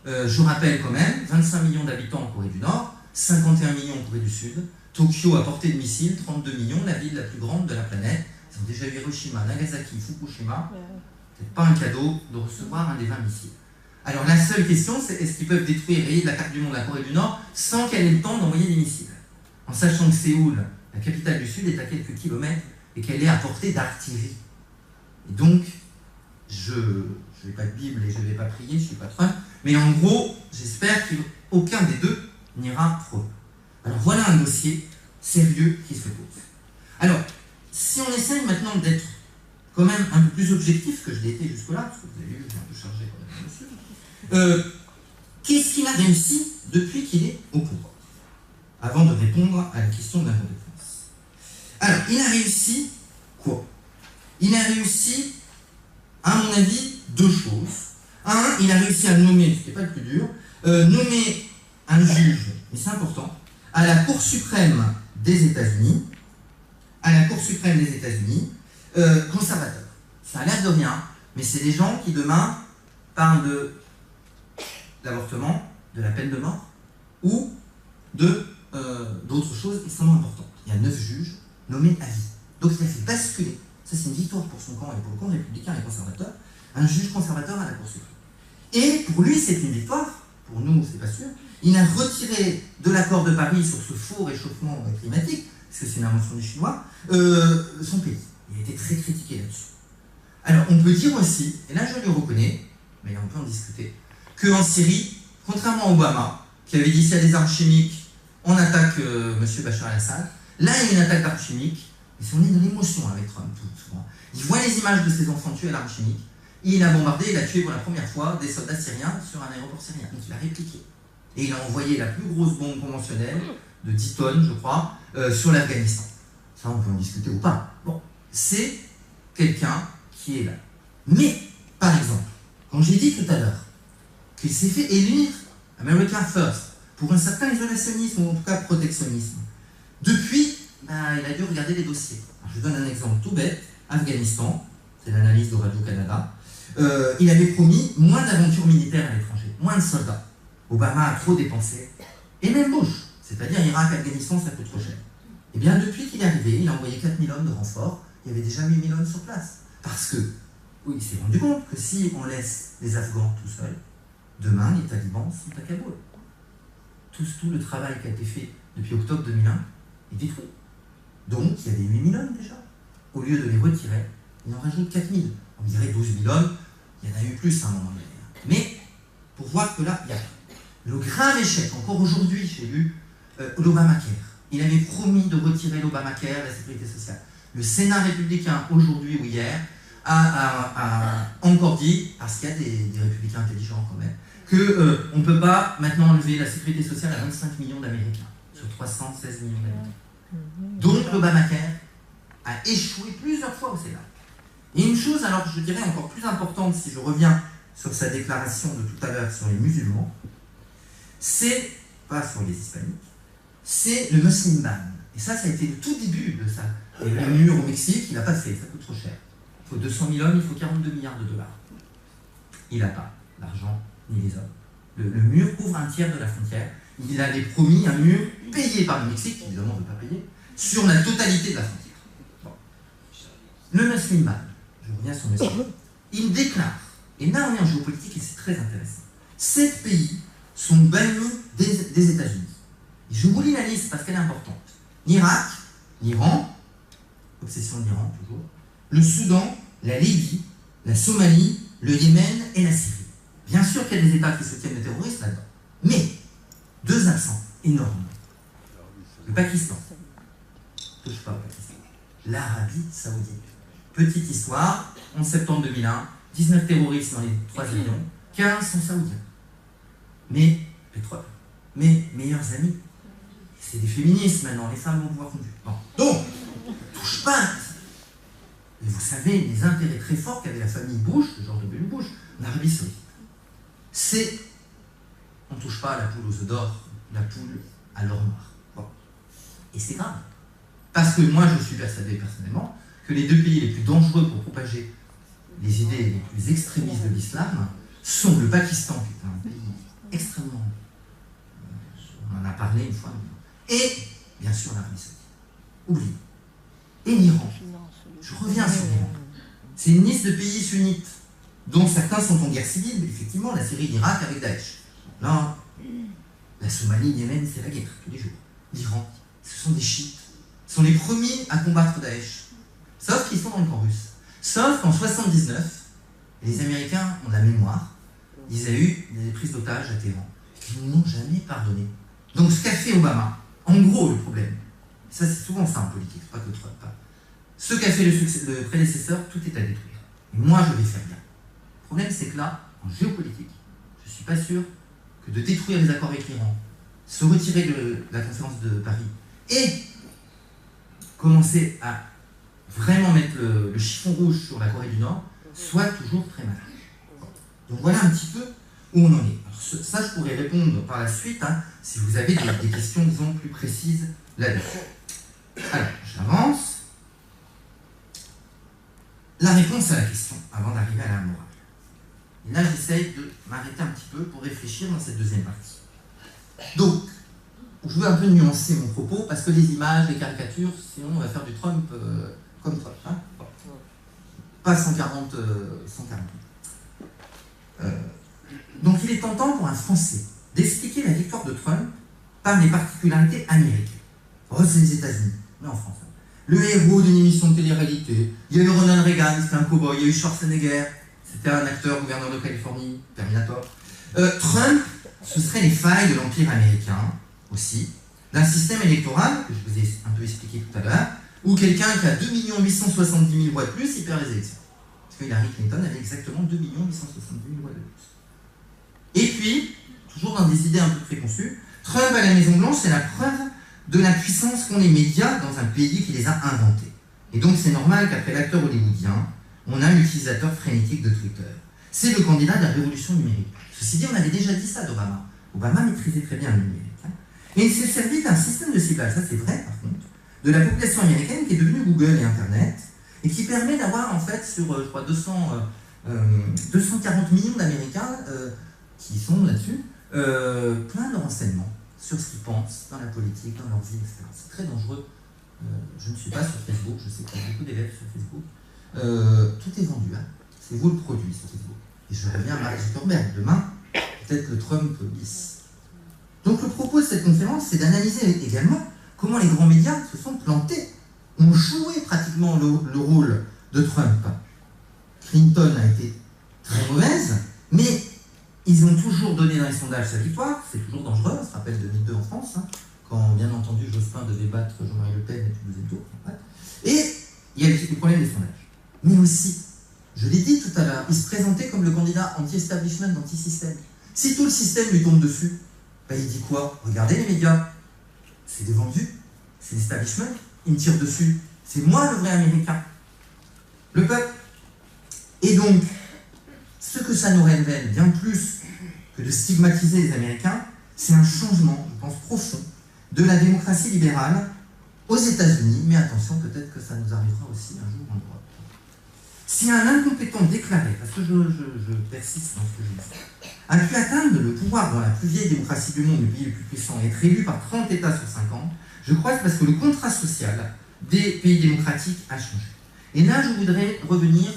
je rappelle quand même, 25 millions d'habitants en Corée du Nord, 51 millions en Corée du Sud, Tokyo à portée de missile, 32 millions, la ville la plus grande de la planète. Ils ont déjà eu Hiroshima, Nagasaki, Fukushima. C'est pas un cadeau de recevoir un des 20 missiles. Alors la seule question, c'est est-ce qu'ils peuvent détruire et rayer de la carte du monde la Corée du Nord sans qu'elle ait le temps d'envoyer des missiles? En sachant que Séoul, la capitale du Sud, est à quelques kilomètres et qu'elle est à portée d'artillerie. Et donc, je n'ai pas de Bible et je ne vais pas prier, je ne suis pas Trump, mais en gros, j'espère qu'aucun des deux n'ira trop loin. Alors voilà un dossier sérieux qui se pose. Alors, si on essaye maintenant d'être quand même un peu plus objectif que je l'ai été jusque-là, parce que vous avez vu, j'ai un peu chargé quand même monsieur, qu'est-ce qu'il a réussi depuis qu'il est au pouvoir? Avant de répondre à la question de l'incompétence. Alors, il a réussi quoi? Il a réussi, à mon avis, deux choses. Un, il a réussi à nommer, ce qui n'est pas le plus dur, nommer un juge, mais c'est important, à la Cour suprême des États-Unis, conservateur. Ça a l'air de rien, mais c'est des gens qui demain parlent de l'avortement, de la peine de mort, ou d'autres choses extrêmement importantes. Il y a 9 juges nommés à vie. Donc il a fait basculer, ça c'est une victoire pour son camp et pour le camp républicain et conservateur, un juge conservateur à la Cour suprême. Et pour lui c'est une victoire, pour nous c'est pas sûr, il a retiré de l'accord de Paris sur ce faux réchauffement climatique, parce que c'est une invention des Chinois, son pays. Il a été très critiqué là-dessus. Alors on peut dire aussi, et là je le reconnais, mais on peut en discuter, qu'en Syrie, contrairement à Obama, qui avait dit s'il y a des armes chimiques, on attaque M. Bachar al-Assad, là il y a une attaque d'armes chimiques, mais on est dans l'émotion avec Trump tout souvent. Il voit les images de ses enfants tués à l'arme chimique, et il a bombardé, il a tué pour la première fois des soldats syriens sur un aéroport syrien. Donc il a répliqué. Et il a envoyé la plus grosse bombe conventionnelle, de 10 tonnes je crois, sur l'Afghanistan. Ça on peut en discuter ou pas. Bon, c'est quelqu'un qui est là. Mais, par exemple, quand j'ai dit tout à l'heure qu'il s'est fait élire America First pour un certain isolationnisme ou en tout cas protectionnisme, depuis, il a dû regarder les dossiers. Alors, je donne un exemple tout bête. Afghanistan, c'est l'analyse de Radio-Canada, il avait promis moins d'aventures militaires à l'étranger, moins de soldats. Obama a trop dépensé, et même Bush, c'est-à-dire Irak, Afghanistan, ça coûte trop cher. Et bien depuis qu'il est arrivé, il a envoyé 4000 hommes de renfort, il y avait déjà 8000 hommes sur place. Parce que, oui, il s'est rendu compte que si on laisse les Afghans tout seuls, demain les talibans sont à Kaboul. Tout le travail qui a été fait depuis octobre 2001 est détruit. Donc il y avait 8000 hommes déjà. Au lieu de les retirer, il en rajoute 4000. On dirait 12 000 hommes, il y en a eu plus à un moment donné. Mais, pour voir que là, il y a le grave échec, encore aujourd'hui, j'ai lu l'Obamacare. Il avait promis de retirer l'Obamacare, la sécurité sociale. Le Sénat républicain, aujourd'hui ou hier, a encore dit, parce qu'il y a des républicains intelligents quand même, qu'on ne peut pas maintenant enlever la sécurité sociale à 25 millions d'Américains, sur 316 millions d'habitants. Donc l'Obamacare a échoué plusieurs fois au Sénat. Et une chose, alors je dirais encore plus importante, si je reviens sur sa déclaration de tout à l'heure sur les musulmans, c'est, pas sur les hispaniques, c'est le Muslim ban. Et ça a été le tout début de ça. Et le mur au Mexique, il n'a pas fait, ça coûte trop cher. Il faut 200 000 hommes, il faut 42 milliards de dollars. Il n'a pas l'argent ni les hommes. Le mur couvre un tiers de la frontière. Il avait promis un mur payé par le Mexique, qui évidemment ne veut pas payer, sur la totalité de la frontière. Bon. Le Muslimman, je reviens sur Muslimman, il déclare, et là on est en géopolitique et c'est très intéressant, 7 pays sont bannis des États-Unis. Et je vous lis la liste parce qu'elle est importante. L'Irak, l'Iran, obsession de l'Iran toujours, le Soudan, la Libye, la Somalie, le Yémen et la Syrie. Bien sûr qu'il y a des États qui soutiennent les terroristes là-dedans. Mais, 2 absents énormes. Le Pakistan. Touche pas au Pakistan. L'Arabie Saoudite. Petite histoire, 11 septembre 2001, 19 terroristes dans les 3 avions, 15 sont saoudiens. Mais, pétrole. Mais, meilleurs amis. C'est des féministes maintenant, les femmes vont pouvoir conduire. Bon. Donc, touche pas. Et vous savez, les intérêts très forts qu'avait la famille Bush, le genre de George W. Bush, en Arabie Saoudite. C'est, on ne touche pas à la poule aux œufs d'or, la poule à l'or noir. Bon. Et c'est grave. Parce que moi, je suis persuadé personnellement que les 2 pays les plus dangereux pour propager les idées les plus extrémistes de l'islam sont le Pakistan, qui est un pays extrêmement... on en a parlé une fois, et bien sûr l'Arabie Saoudite. Oubliez. Et l'Iran. Je reviens sur l'Iran. C'est une liste de pays sunnites, dont certains sont en guerre civile, mais effectivement, la Syrie, l'Irak avec Daesh. Là, la Somalie, le Yémen, c'est la guerre, tous les jours. L'Iran, ce sont des chiites. Ce sont les premiers à combattre Daesh. Sauf qu'ils sont dans le camp russe. Sauf qu'en 1979, les Américains ont la mémoire, il y a eu des prises d'otages à Téhéran, qu'ils n'ont jamais pardonné. Donc ce qu'a fait Obama, en gros le problème, ça c'est souvent ça en politique, c'est pas que Trump, pas. Ce qu'a fait le prédécesseur, tout est à détruire. Et moi je vais faire bien. Le problème c'est que là, en géopolitique, je ne suis pas sûr que de détruire les accords avec l'Iran, se retirer de la conférence de Paris et commencer à vraiment mettre le chiffon rouge sur la Corée du Nord soit toujours très malin. Donc voilà un petit peu où on en est. Alors, ça, je pourrais répondre par la suite, hein, si vous avez des questions, disons, plus précises là-dessus. Alors, j'avance. La réponse à la question, avant d'arriver à la morale. Et là, j'essaye de m'arrêter un petit peu pour réfléchir dans cette deuxième partie. Donc, je veux un peu nuancer mon propos, parce que les images, les caricatures, sinon on va faire du Trump comme Trump. Hein, bon. Pas 140. Donc il est tentant pour un Français d'expliquer la victoire de Trump par les particularités américaines. Oh, c'est les États-Unis, mais en France. Le héros d'une émission de télé-réalité, il y a eu Ronald Reagan, c'était un cow-boy, il y a eu Schwarzenegger, c'était un acteur, gouverneur de Californie, Terminator. Trump, ce serait les failles de l'Empire américain, aussi, d'un système électoral, que je vous ai un peu expliqué tout à l'heure, où quelqu'un qui a 2 870 000 voix de plus, il perd les élections. Parce que Hillary Clinton avait exactement 2 870 000 voix de plus. Et puis, toujours dans des idées un peu préconçues, Trump à la Maison-Blanche, c'est la preuve de la puissance qu'ont les médias dans un pays qui les a inventés. Et donc c'est normal qu'après l'acteur hollywoodien, on a l'utilisateur frénétique de Twitter. C'est le candidat de la révolution numérique. Ceci dit, on avait déjà dit ça d'Obama. Obama maîtrisait très bien le numérique. Hein. Et il s'est servi d'un système de ciblage, ça c'est vrai par contre, de la population américaine qui est devenue Google et Internet, et qui permet d'avoir en fait sur, je crois, 240 millions d'Américains qui sont là-dessus, plein de renseignements sur ce qu'ils pensent dans la politique, dans leur vie, etc. C'est très dangereux. Je ne suis pas sur Facebook, je sais qu'il y a beaucoup d'élèves sur Facebook. Tout est vendu, hein. C'est vous le produit sur Facebook. Et je reviens à Mark Zuckerberg demain, peut-être le Trump bis. Donc le propos de cette conférence, c'est d'analyser également comment les grands médias se sont plantés, ont joué pratiquement le rôle de Trump. Clinton a été très mauvaise, mais ils ont toujours donné dans les sondages sa victoire, c'est toujours dangereux, on se rappelle 2002 en France, hein, quand bien entendu Jospin devait battre Jean-Marie Le Pen et puis deuxième tour. Et il y a le problème des sondages. Mais aussi, je l'ai dit tout à l'heure, il se présentait comme le candidat anti-establishment, anti-système. Si tout le système lui tombe dessus, ben il dit quoi? Regardez les médias, c'est des vendus, c'est l'establishment, il me tire dessus, c'est moi le vrai américain, le peuple. Et donc, ce que ça nous révèle, bien plus que de stigmatiser les Américains, c'est un changement, je pense, profond de la démocratie libérale aux États-Unis, mais attention, peut-être que ça nous arrivera aussi un jour en Europe. Si un incompétent déclaré, parce que je persiste dans ce que je dis, a pu atteindre le pouvoir dans la plus vieille démocratie du monde, le pays le plus puissant, et être élu par 30 États sur 5 ans, je crois que c'est parce que le contrat social des pays démocratiques a changé. Et là, je voudrais revenir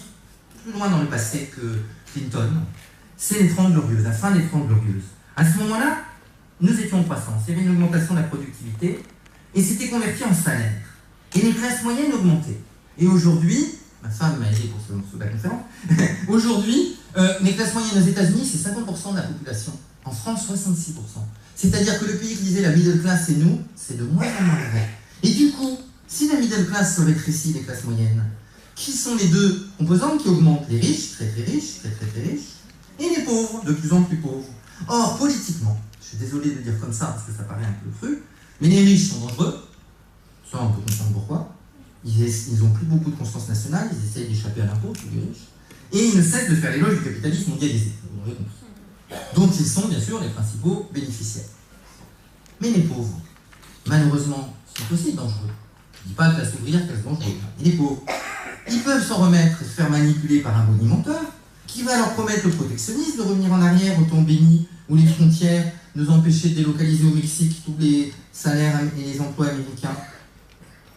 plus loin dans le passé que Clinton. C'est les 30 Glorieuses, la fin des 30 Glorieuses. À ce moment-là, nous étions en croissance. Il y avait une augmentation de la productivité et c'était converti en salaire. Et les classes moyennes augmentaient. Et aujourd'hui, ma femme m'a aidé pour ce morceau de la conférence, aujourd'hui, les classes moyennes aux États-Unis, c'est 50% de la population. En France, 66%. C'est-à-dire que le pays qui disait la middle class et nous, c'est de moins en moins vrai. Et du coup, si la middle class se rétrécit, les classes moyennes, qui sont les deux composantes qui augmentent? Les riches, très très riches, très très très riches, et les pauvres, de plus en plus pauvres. Or, politiquement, je suis désolé de le dire comme ça parce que ça paraît un peu cru, mais les riches sont dangereux, ça on peut comprendre pourquoi. Ils n'ont plus beaucoup de conscience nationale, ils essayent d'échapper à l'impôt, tous les riches, et ils ne cessent de faire l'éloge du capitalisme mondialisé, vous l'aurez compris, dont ils sont bien sûr les principaux bénéficiaires. Mais les pauvres, malheureusement, sont aussi dangereux. Je ne dis pas que la classe ouvrière qu'elle est dangereuse, et les pauvres, ils peuvent s'en remettre et se faire manipuler par un bonimenteur qui va leur promettre le protectionnisme, de revenir en arrière au temps béni où les frontières nous empêchaient de délocaliser au Mexique tous les salaires et les emplois américains.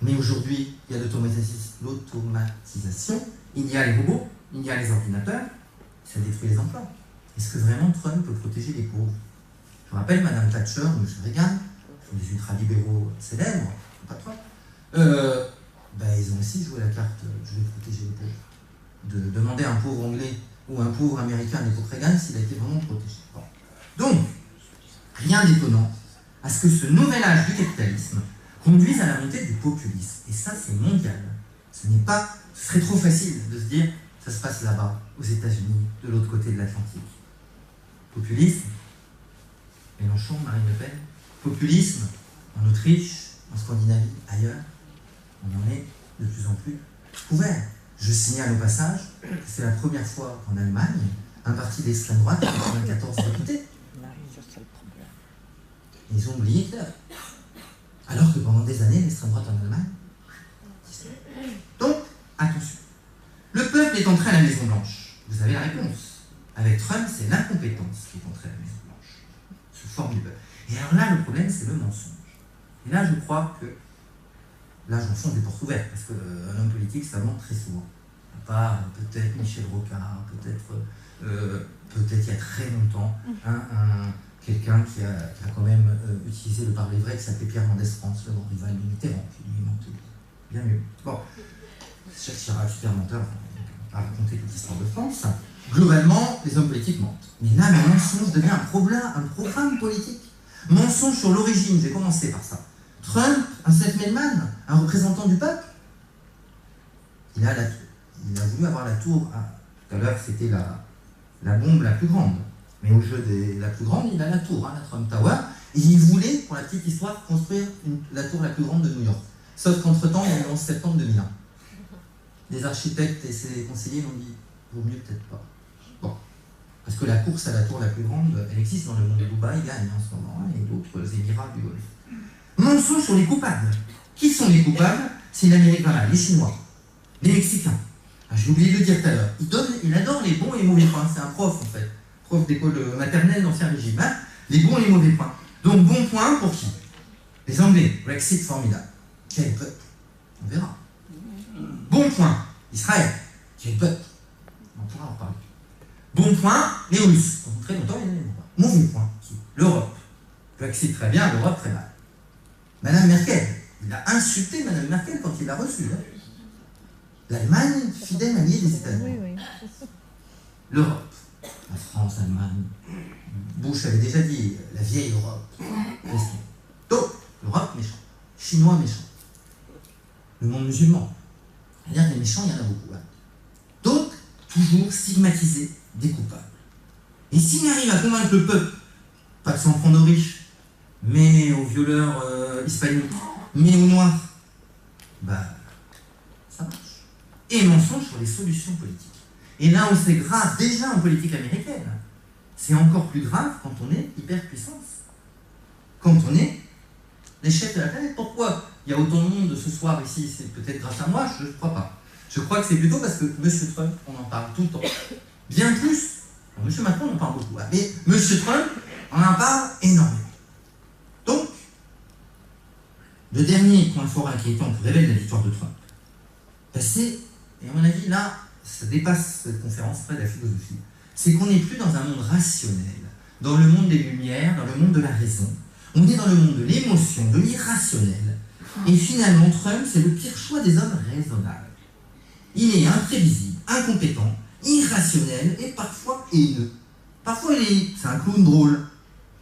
Mais aujourd'hui, il y a l'automatisation, il y a les robots, il y a les ordinateurs, ça détruit les emplois. Est-ce que vraiment Trump peut protéger les pauvres? Je rappelle Madame Thatcher ou M. Reagan, sont des ultralibéraux célèbres, pas Trump. Ils ont aussi joué la carte « je vais protéger les pauvres ». De demander à un pauvre anglais ou un pauvre américain à l'époque Reagan s'il a été vraiment protégé. Bon. Donc, rien d'étonnant à ce que ce nouvel âge du capitalisme conduise à la montée du populisme. Et ça, c'est mondial. Ce serait trop facile de se dire ça se passe là-bas, aux États-Unis, de l'autre côté de l'Atlantique. Populisme, Mélenchon, Marine Le Pen, populisme en Autriche, en Scandinavie, ailleurs, on en est de plus en plus couvert. Je signale au passage que c'est la première fois qu'en Allemagne, un parti d'extrême droite a 94 députés. Ils ont oublié Hitler. Alors que pendant des années, l'extrême droite en Allemagne. Donc, attention. Le peuple est entré à la Maison-Blanche. Vous avez la réponse. Avec Trump, c'est l'incompétence qui est entrée à la Maison-Blanche, sous forme du peuple. Et alors là, le problème, c'est le mensonge. Et là, je crois que là, j'enfonce des portes ouvertes, parce qu'un homme politique, ça ment très souvent. À part peut-être Michel Rocard, peut-être il y a très longtemps, quelqu'un qui a quand même utilisé le parler vrai, qui s'appelait Pierre Mendès France, le grand rival de Mitterrand, qui lui mentait bien mieux. Bon, Jacques Chirac, super menteur, on va raconter toute l'histoire de France. Globalement, les hommes politiques mentent. Mais là, le mensonge devient un programme politique. Mensonge sur l'origine, j'ai commencé par ça. Trump, un self-made-man, un représentant du peuple, il a voulu avoir la tour. Tout à l'heure, c'était la bombe la plus grande. Mais au jeu de la plus grande, il a la tour, la Trump Tower. Et il voulait, pour la petite histoire, construire la tour la plus grande de New York. Sauf qu'entre-temps, il y a eu le 11 septembre 2001. Les architectes et ses conseillers l'ont dit, vaut mieux peut-être pas. Bon. Parce que la course à la tour la plus grande, elle existe dans le monde de Dubaï, gagne en ce moment, et d'autres émirats du Golfe. Mensonge sur les coupables. Qui sont les coupables? C'est l'Amérique là, les Chinois, les Mexicains. J'ai oublié de le dire tout à l'heure. Il adore les bons et les mauvais points. C'est un prof, en fait. Prof d'école maternelle d'Ancien Régime. Les bons et les mauvais points. Donc, bon point pour qui? Les Anglais. Brexit formidable. Quel peuple? On verra. Bon point. Israël. Quel peuple? On pourra en parler. Bon point. Les Russes. Pendant très longtemps, il y en a des bons points. Mauvais point. L'Europe. Brexit très bien, l'Europe très mal. Madame Merkel. Il a insulté Madame Merkel quand il l'a reçue. L'Allemagne, fidèle alliée des États-Unis. Oui. L'Europe. La France, l'Allemagne. Bush avait déjà dit, la vieille Europe. Donc, l'Europe méchant. Chinois méchant. Le monde musulman. C'est-à-dire que les méchants, il y en a beaucoup. Donc, toujours stigmatiser des coupables. Et s'il arrive à convaincre le peuple, pas de s'en prendre aux riches, mais aux violeurs hispaniques, mais aux noirs, ça marche. Et mensonge sur les solutions politiques. Et là où c'est grave, déjà en politique américaine, c'est encore plus grave quand on est hyperpuissance. Quand on est les chefs de la planète. Pourquoi il y a autant de monde ce soir ici, c'est peut-être grâce à moi, je ne crois pas. Je crois que c'est plutôt parce que M. Trump, on en parle tout le temps. Bien plus, M. Macron, on en parle beaucoup, mais M. Trump, on en parle énormément. Donc, le dernier point fort inquiétant qui révèle la victoire de Trump, c'est, et à mon avis, là, ça dépasse cette conférence, près de la philosophie, c'est qu'on n'est plus dans un monde rationnel, dans le monde des lumières, dans le monde de la raison. On est dans le monde de l'émotion, de l'irrationnel. Et finalement, Trump, c'est le pire choix des hommes raisonnables. Il est imprévisible, incompétent, irrationnel et parfois haineux. Parfois, c'est un clown drôle.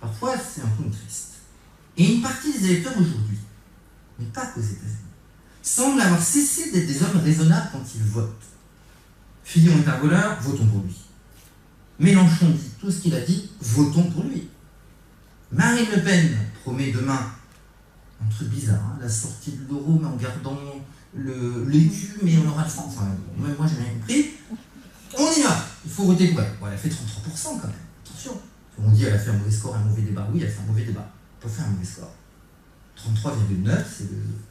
Parfois, c'est un clown triste. Et une partie des électeurs aujourd'hui, mais pas qu'aux États-Unis, semblent avoir cessé d'être des hommes raisonnables quand ils votent. Fillon est un voleur, votons pour lui. Mélenchon dit tout ce qu'il a dit, votons pour lui. Marine Le Pen promet demain un truc bizarre, hein, la sortie de l'euro, mais en gardant l'écu, mais on aura le franc. Enfin, même moi, j'ai rien compris. On y va, il faut voter pour elle. Bon, elle a fait 33% quand même, attention. On dit qu'elle a fait un mauvais score, un mauvais débat. Oui, elle a fait un mauvais débat. Elle peut faire un mauvais score. 33,9,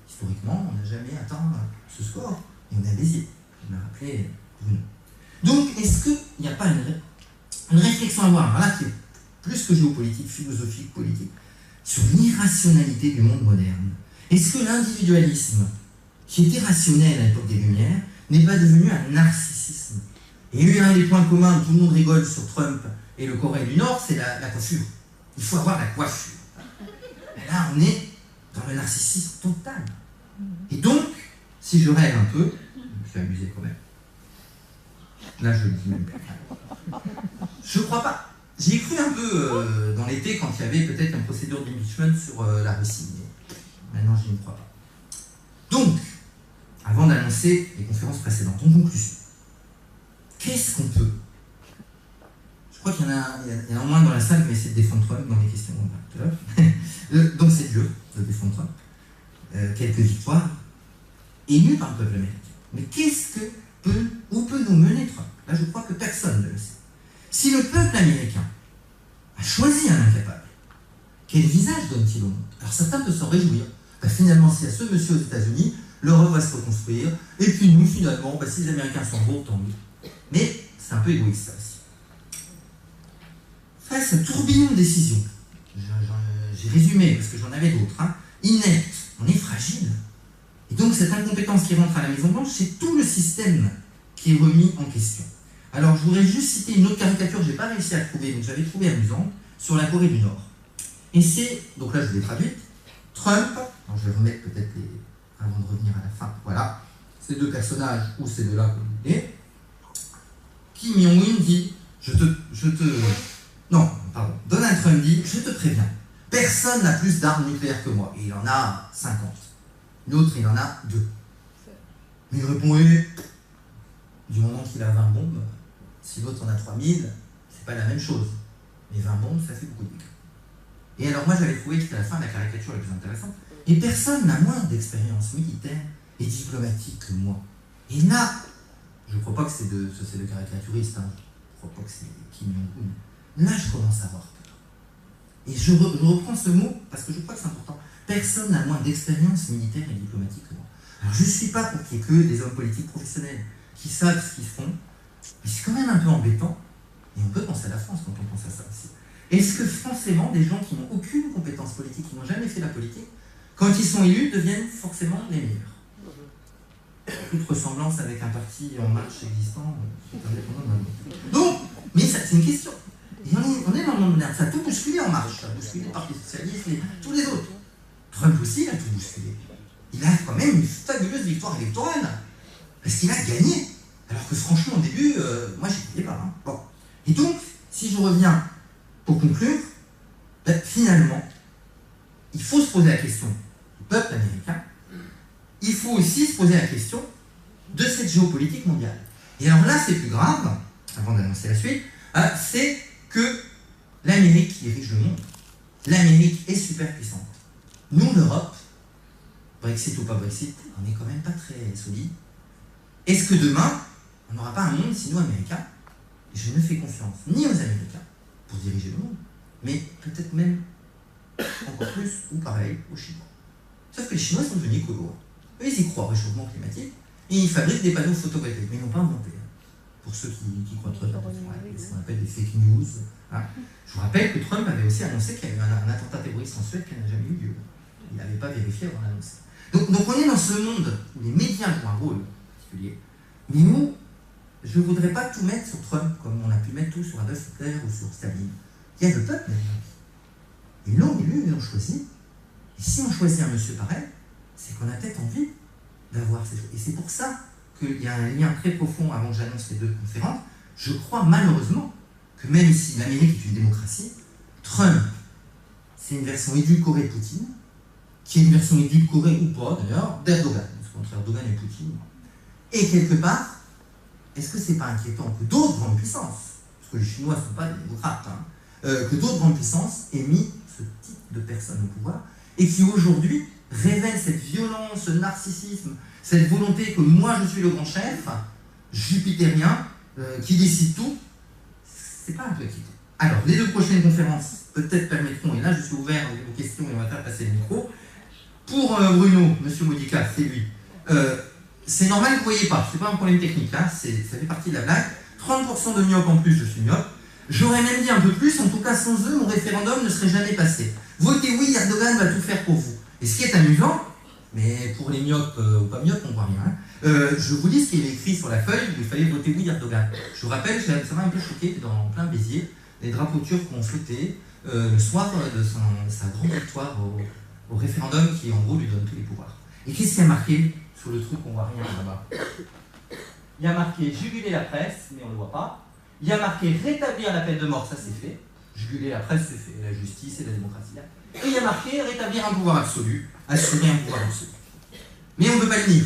historiquement, on n'a jamais atteint ce score. Et on est à Béziers. On a rappelé Bruno. Donc, est-ce qu'il n'y a pas une réflexion à avoir, là, qui est plus que géopolitique, philosophique, politique, sur l'irrationalité du monde moderne? Est-ce que l'individualisme, qui était rationnel à l'époque des Lumières, n'est pas devenu un narcissisme? Et un des points communs, tout le monde rigole sur Trump et le Corée du Nord, c'est la coiffure. Il faut avoir la coiffure. Et là, on est dans le narcissisme total. Et donc, si je rêve un peu, je me suis amusé quand même. Là, je le dis même plus. Je crois pas. J'y ai cru un peu dans l'été quand il y avait peut-être une procédure d'impeachment sur la Russie. Mais maintenant, je n'y crois pas. Donc, avant d'annoncer les conférences précédentes, en conclusion, qu'est-ce qu'on peut? Je crois qu'il y en a au moins dans la salle qui va essayer de défendre Trump dans les questions tout à l'heure. Donc c'est dur de défendre Trump. Quelques victoires émues par le peuple américain. Mais qu'est-ce que où peut nous mener Trump? Là, je crois que personne ne le sait. Si le peuple américain a choisi un incapable, quel visage donne-t-il au monde? Alors certains peuvent s'en réjouir. Finalement, si à ce monsieur aux États-Unis, l'Europe va se reconstruire, et puis nous, finalement, si les Américains sont bons, tant mieux. Mais c'est un peu égoïste, ça aussi. Face à un tourbillon de décisions, j'ai résumé, parce que j'en avais d'autres, inepte, on est fragile. Et donc cette incompétence qui rentre à la Maison-Blanche, c'est tout le système qui est remis en question. Alors je voudrais juste citer une autre caricature que je n'ai pas réussi à trouver, donc j'avais trouvé amusante, sur la Corée du Nord. Et c'est, donc là je l'ai traduite, Trump, alors je vais remettre peut-être avant de revenir à la fin, voilà, ces deux personnages, ou ces deux-là comme vous voulez. Kim Jong-un dit, non, pardon, Donald Trump dit, je te préviens, personne n'a plus d'armes nucléaires que moi, et il en a 50. L'autre, il en a 2. Mais il répond, du moment qu'il a 20 bombes, si l'autre en a 3000, c'est pas la même chose. Mais 20 bombes, ça fait beaucoup de dégâts. Et alors moi, j'avais trouvé que c'était la fin de la caricature la plus intéressante. Et personne n'a moins d'expérience militaire et diplomatique que moi. Et là, je ne crois pas que c'est de caricaturiste, je ne crois pas que c'est Kim Jong-un. Là, je commence à avoir peur. Et je reprends ce mot parce que je crois que c'est important. Personne n'a moins d'expérience militaire et diplomatique que moi. Alors, je ne suis pas pour qu'il y ait que des hommes politiques professionnels qui savent ce qu'ils font, mais c'est quand même un peu embêtant. Et on peut penser à la France quand on pense à ça aussi. Est-ce que forcément des gens qui n'ont aucune compétence politique, qui n'ont jamais fait la politique, quand ils sont élus, deviennent forcément les meilleurs? Toute ressemblance avec un parti en marche existant, c'est indépendant d'un autre. Donc, mais c'est une question. Et on est dans le monde moderne, ça a tout bousculé en marche, ça a bousculé le Parti Socialiste, tous les autres. Trump aussi, il a tout bousculé. Il a quand même une fabuleuse victoire électorale, parce qu'il a gagné. Alors que franchement, au début, moi, j'y croyais pas. Bon. Et donc, si je reviens pour conclure, finalement, il faut se poser la question du peuple américain. Il faut aussi se poser la question de cette géopolitique mondiale. Et alors là, c'est plus grave, avant d'annoncer la suite, c'est que l'Amérique dirige le monde. L'Amérique est super puissante. Nous, l'Europe, Brexit ou pas Brexit, on n'est quand même pas très solide. Est-ce que demain, on n'aura pas un monde sino-américain? Je ne fais confiance ni aux Américains pour diriger le monde, mais peut-être même encore plus, ou pareil, aux Chinois. Sauf que les Chinois sont devenus écolos. Eux, ils y croient au réchauffement climatique, et ils fabriquent des panneaux photovoltaïques, mais ils n'ont pas inventé. Pour ceux qui croient trop, ce qu'on appelle des fake news. Hein. Je vous rappelle que Trump avait aussi annoncé qu'il y avait un attentat terroriste en Suède qui n'a jamais eu lieu. Il n'avait pas vérifié avant d'annoncer. Donc on est dans ce monde où les médias jouent un rôle particulier, mais où je ne voudrais pas tout mettre sur Trump, comme on a pu mettre tout sur Adolf Hitler ou sur Staline. Il y a le peuple derrière. Ils l'ont élu, ils l'ont choisi. Et si on choisit un monsieur pareil, c'est qu'on a peut-être envie d'avoir ces choses. Et c'est pour ça qu'il y a un lien très profond avant que j'annonce les deux conférences. Je crois malheureusement que même si l'Amérique est une démocratie, Trump, c'est une version édulcorée de Poutine, qui est une version édulcorée ou pas d'ailleurs d'Erdogan, parce qu'entre Erdogan et Poutine. Et quelque part, est-ce que c'est pas inquiétant que d'autres grandes puissances, parce que les Chinois ne sont pas des démocrates, que d'autres grandes puissances aient mis ce type de personnes au pouvoir, et qui aujourd'hui révèlent cette violence, ce narcissisme, cette volonté que moi je suis le grand chef, jupitérien, qui décide tout, c'est pas un peu inquiétant. Alors, les deux prochaines conférences peut-être permettront, et là je suis ouvert aux questions et on va faire passer le micro. Pour Bruno, monsieur Modica, c'est lui. C'est normal que vous ne voyez pas, c'est pas un problème technique, hein, ça fait partie de la blague. 30% de myope en plus, je suis myope. J'aurais même dit un peu plus, en tout cas sans eux, mon référendum ne serait jamais passé. Votez oui, Erdogan va tout faire pour vous. Et ce qui est amusant, mais pour les myopes ou pas myopes, on ne voit rien, je vous lis ce qui est écrit sur la feuille où il fallait voter oui, Erdogan. Je vous rappelle, ça m'a un peu choqué, dans plein Béziers, les drapeaux turcs ont flotté le soir de sa grande victoire au référendum qui, en gros, lui donne tous les pouvoirs. Et qu'est-ce qu'il y a marqué sur le truc, on ne voit rien là-bas? Il y a marqué juguler la presse, mais on ne le voit pas. Il y a marqué rétablir la peine de mort, ça c'est fait. Juguler la presse, c'est fait. La justice et la démocratie. Et il y a marqué rétablir un pouvoir absolu, assurer un pouvoir absolu. Mais on ne peut pas le nier.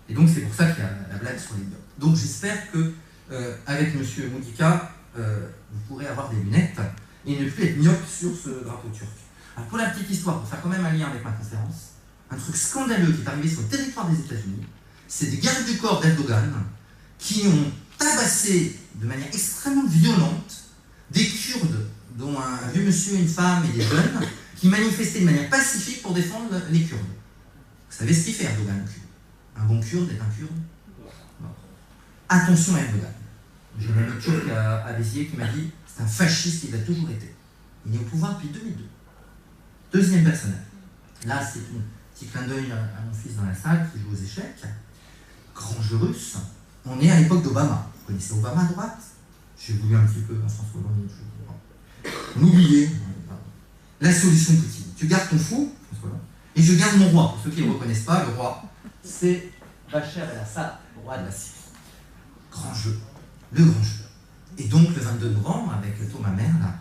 Et donc c'est pour ça qu'il y a la blague sur les myopes. Donc j'espère que, avec M. Modica, vous pourrez avoir des lunettes et ne plus être myope sur ce drapeau turc. Alors pour la petite histoire, pour faire quand même un lien avec ma conférence, un truc scandaleux qui est arrivé sur le territoire des États-Unis, c'est des gardes du corps d'Erdogan qui ont tabassé de manière extrêmement violente des Kurdes, dont un vieux monsieur, une femme et des jeunes, qui manifestaient de manière pacifique pour défendre les Kurdes. Vous savez ce qu'il fait, Erdogan, un bon Kurde est un Kurde. Bon. Attention à Erdogan. J'ai un ami turc à Béziers qui m'a dit c'est un fasciste, il a toujours été. Il est au pouvoir depuis 2002. Deuxième personnage. Là, c'est un petit clin d'œil à mon fils dans la salle qui joue aux échecs. Grand jeu russe. On est à l'époque d'Obama. Vous connaissez Obama à droite? J'ai voulu un petit peu en François Hollande. N'oubliez la solution Poutine. Tu gardes ton fou, François Hollande, et je garde mon roi. Pour ceux qui ne le reconnaissent pas, le roi, c'est Bachar el-Assad, le roi de la Syrie. Grand jeu. Le grand jeu. Et donc, le 22 novembre, avec Thomas Mer, là,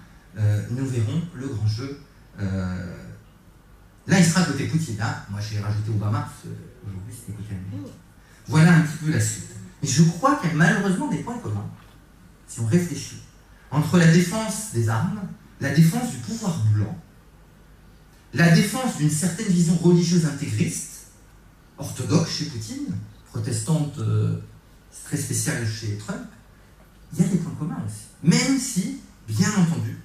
nous verrons le grand jeu. Là, il sera côté Poutine. Là, moi, j'ai rajouté Obama, parce qu'aujourd'hui, c'était côté américain. Voilà un petit peu la suite. Mais je crois qu'il y a malheureusement des points communs, si on réfléchit, entre la défense des armes, la défense du pouvoir blanc, la défense d'une certaine vision religieuse intégriste, orthodoxe chez Poutine, protestante très spéciale chez Trump. Il y a des points communs aussi. Même si, bien entendu,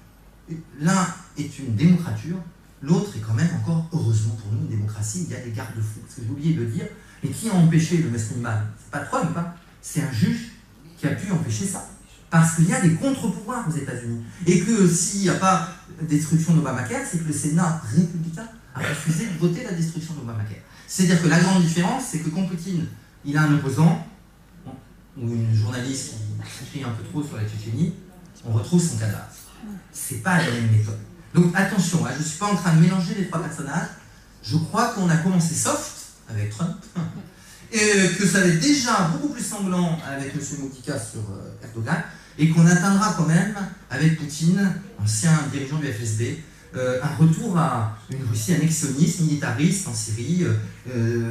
l'un est une démocrature, l'autre est quand même encore, heureusement pour nous, une démocratie, il y a des garde-fous. Parce que j'ai oublié de le dire, et qui a empêché le Musliman? C'est pas Trump, hein, c'est un juge qui a pu empêcher ça. Parce qu'il y a des contre-pouvoirs aux États-Unis. Et que s'il n'y a pas destruction d'Obamacare, c'est que le Sénat républicain a refusé de voter la destruction d'Obamacare. C'est-à-dire que la grande différence, c'est que quand Poutine, il a un opposant, ou une journaliste qui crie un peu trop sur la Tchétchénie, on retrouve son cadavre. C'est pas la même méthode. Donc attention, hein, je ne suis pas en train de mélanger les trois personnages. Je crois qu'on a commencé soft avec Trump, et que ça va être déjà beaucoup plus sanglant avec M. Modica sur Erdogan, et qu'on atteindra quand même, avec Poutine, ancien dirigeant du FSB, un retour à une Russie annexionniste, militariste en Syrie,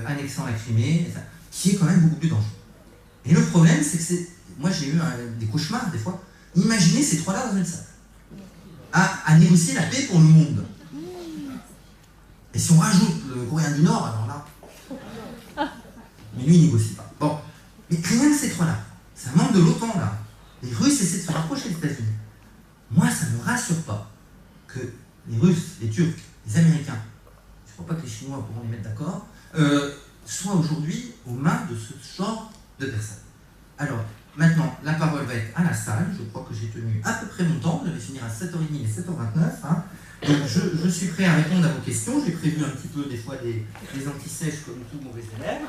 annexant la Crimée, qui est quand même beaucoup plus dangereux. Et le problème, c'est que moi j'ai eu des cauchemars des fois. Imaginez ces trois-là dans une salle, à négocier la paix pour le monde. Et si on rajoute le Coréen du Nord, alors là, mais lui il négocie pas. Bon, mais rien que ces trois-là, ça manque de l'OTAN là. Les Russes essaient de se rapprocher des États-Unis. Moi, ça ne me rassure pas que les Russes, les Turcs, les Américains, je ne crois pas que les Chinois pourront les mettre d'accord. besoin de ce genre de personnes. Alors, maintenant, la parole va être à la salle. Je crois que j'ai tenu à peu près mon temps. On devait finir à 7h30 et 7h29. Hein. Donc, je suis prêt à répondre à vos questions. J'ai prévu un petit peu, des fois, des anti-sèches comme tout mauvais élève.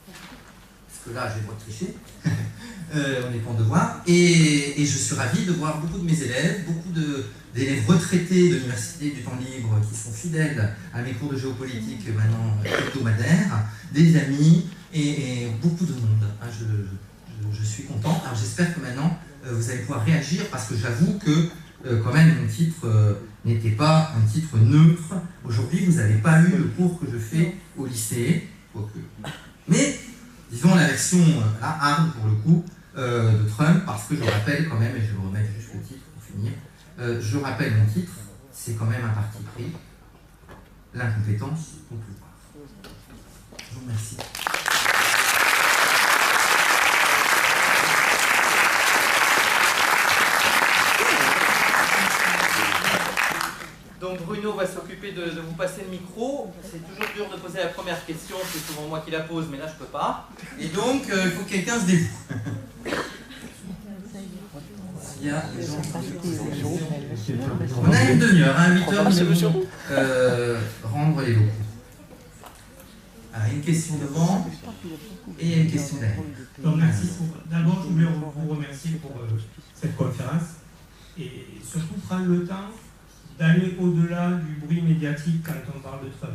Parce que là, j'ai le droit de tricher. On n'est pas en devoir. Et je suis ravi de voir beaucoup de mes élèves, beaucoup d'élèves retraités de l'université du temps libre qui sont fidèles à mes cours de géopolitique maintenant hebdomadaires, des amis et beaucoup de monde. Hein, je suis content. Alors j'espère que maintenant vous allez pouvoir réagir parce que j'avoue que quand même mon titre n'était pas un titre neutre. Aujourd'hui vous n'avez pas eu le cours que je fais au lycée. Mais disons la version hard pour le coup de Trump, parce que je rappelle quand même, et je vais vous remettre juste le titre pour finir, je rappelle mon titre, c'est quand même un parti pris, l'incompétence au pouvoir. Je vous remercie. Donc Bruno va s'occuper de vous passer le micro. C'est toujours dur de poser la première question, c'est souvent moi qui la pose, mais là je peux pas. Et donc il faut que quelqu'un se dévoue. S'il y a des gens qui... On a une demi-heure, à 8h, nous allons rendre les locaux. Alors, une question devant et une question derrière. Donc, merci. D'abord, je voulais vous remercier pour cette conférence et surtout prendre le temps d'aller au-delà du bruit médiatique quand on parle de Trump.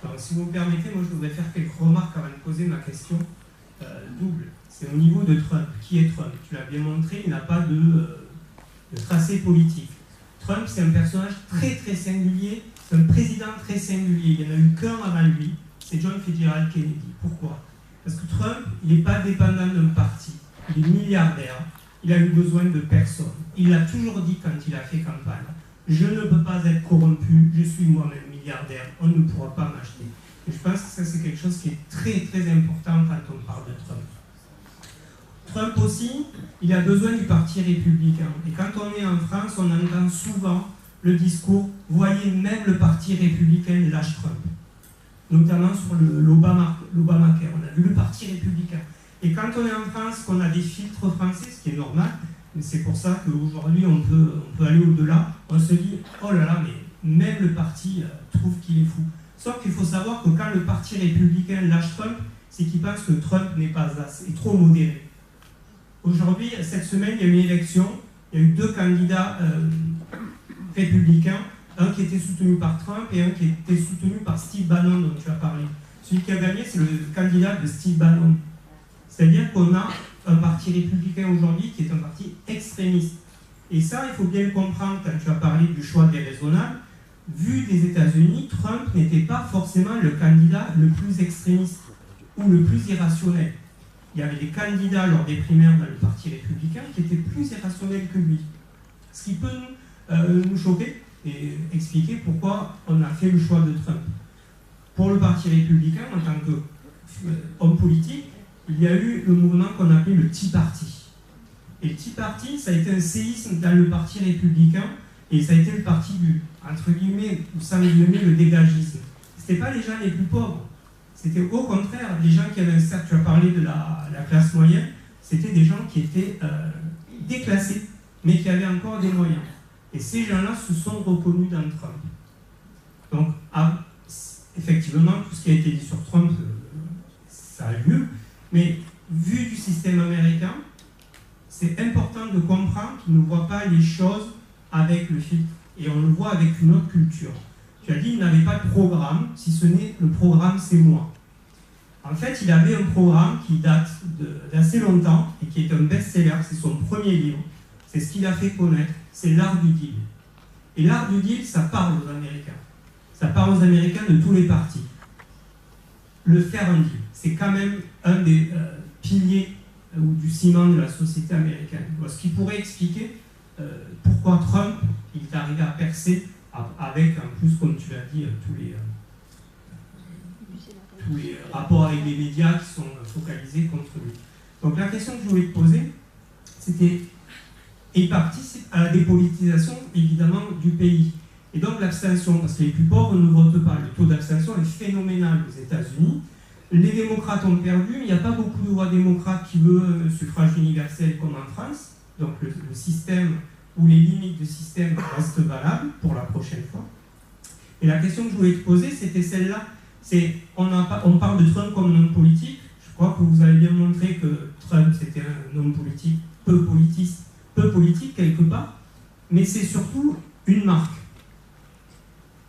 Donc, si vous me permettez, moi je voudrais faire quelques remarques avant de poser ma question double. C'est au niveau de Trump. Qui est Trump? Tu l'as bien montré, il n'a pas de tracé politique. Trump, c'est un personnage très très singulier, c'est un président très singulier. Il n'y en a eu qu'un avant lui, c'est John Fitzgerald Kennedy. Pourquoi? Parce que Trump, il n'est pas dépendant d'un parti. Il est milliardaire, il a eu besoin de personne. Il l'a toujours dit quand il a fait campagne. Je ne peux pas être corrompu, je suis moi-même milliardaire, on ne pourra pas m'acheter. Et je pense que ça c'est quelque chose qui est très très important quand on parle de Trump. Trump aussi, il a besoin du parti républicain. Et quand on est en France, on entend souvent le discours « Voyez, même le parti républicain lâche Trump ». Notamment sur l'Obamacare, on a vu le parti républicain. Et quand on est en France, qu'on a des filtres français, ce qui est normal, mais c'est pour ça qu'aujourd'hui on peut aller au-delà, on se dit « Oh là là, mais même le parti trouve qu'il est fou ». Sauf qu'il faut savoir que quand le parti républicain lâche Trump, c'est qu'il pense que Trump n'est pas assez, est trop modéré. Aujourd'hui, cette semaine, il y a eu une élection, il y a eu deux candidats républicains, un qui était soutenu par Trump et un qui était soutenu par Steve Bannon, dont tu as parlé. Celui qui a gagné, c'est le candidat de Steve Bannon. C'est-à-dire qu'on a un parti républicain aujourd'hui qui est un parti extrémiste. Et ça, il faut bien le comprendre quand tu as parlé du choix déraisonnable. Vu des États-Unis, Trump n'était pas forcément le candidat le plus extrémiste ou le plus irrationnel. Il y avait des candidats lors des primaires dans le parti républicain qui étaient plus irrationnels que lui. Ce qui peut nous choquer et expliquer pourquoi on a fait le choix de Trump. Pour le parti républicain, en tant qu'homme politique, il y a eu le mouvement qu'on appelait le Tea Party. Et le Tea Party, ça a été un séisme dans le parti républicain et ça a été le parti du, entre guillemets, ou sans guillemets, le dégagisme. Ce n'étaient pas les gens les plus pauvres. C'était au contraire, les gens qui avaient un cercle, tu as parlé de la classe moyenne, c'était des gens qui étaient déclassés, mais qui avaient encore des moyens. Et ces gens-là se sont reconnus dans Trump. Donc, effectivement, tout ce qui a été dit sur Trump, ça a lieu, mais vu du système américain, c'est important de comprendre qu'il ne voit pas les choses avec le filtre, et on le voit avec une autre culture. Tu as dit qu'il n'avait pas de programme, si ce n'est le programme c'est moi. En fait, il avait un programme qui date d'assez longtemps et qui est un best-seller, c'est son premier livre. C'est ce qu'il a fait connaître, c'est l'art du deal. Et l'art du deal, ça parle aux Américains. Ça parle aux Américains de tous les partis. Le faire un deal, c'est quand même un des piliers ou du ciment de la société américaine. Ce qui pourrait expliquer pourquoi Trump il est arrivé à percer avec, en plus, comme tu l'as dit, tous les rapports avec les médias qui sont focalisés contre lui. Donc la question que je voulais te poser, c'était, il participe à la dépolitisation, évidemment, du pays. Et donc l'abstention, parce que les plus pauvres ne votent pas. Le taux d'abstention est phénoménal aux États-Unis. les démocrates ont perdu, il n'y a pas beaucoup de voix démocrates qui veulent suffrage universel comme en France. Donc le système ou les limites du système restent valables pour la prochaine fois. Et la question que je voulais te poser, c'était celle-là. On parle de Trump comme un homme politique. Je crois que vous avez bien montré que Trump, c'était un homme politique, peu politique quelque part, mais c'est surtout une marque.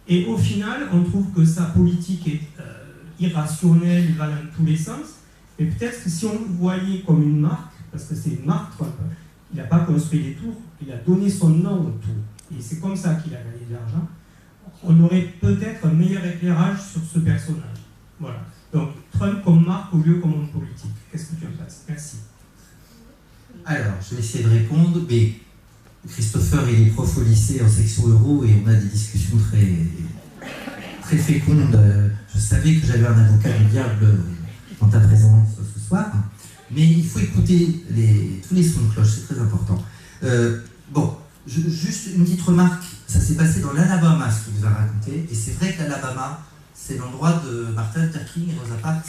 Et au final, on trouve que sa politique est irrationnelle, va dans tous les sens, mais peut-être que si on le voyait comme une marque, parce que c'est une marque, Trump, il n'a pas construit des tours, il a donné son nom aux tours. Et c'est comme ça qu'il a gagné de l'argent. On aurait peut-être un meilleur éclairage sur ce personnage. Voilà. Donc, Trump comme marque au lieu comme homme politique. Qu'est-ce que tu en penses? Merci. Alors, je vais essayer de répondre, mais Christopher, il est prof au lycée en section euro et on a des discussions très fécondes. Je savais que j'avais un avocat du diable dans ta présence ce soir, mais il faut écouter tous les sons de cloche, c'est très important. Bon, juste une petite remarque, ça s'est passé dans l'Alabama, ce qu'il vous a raconté, et c'est vrai que l'Alabama, c'est l'endroit de Martin Luther King et Rosa Parks,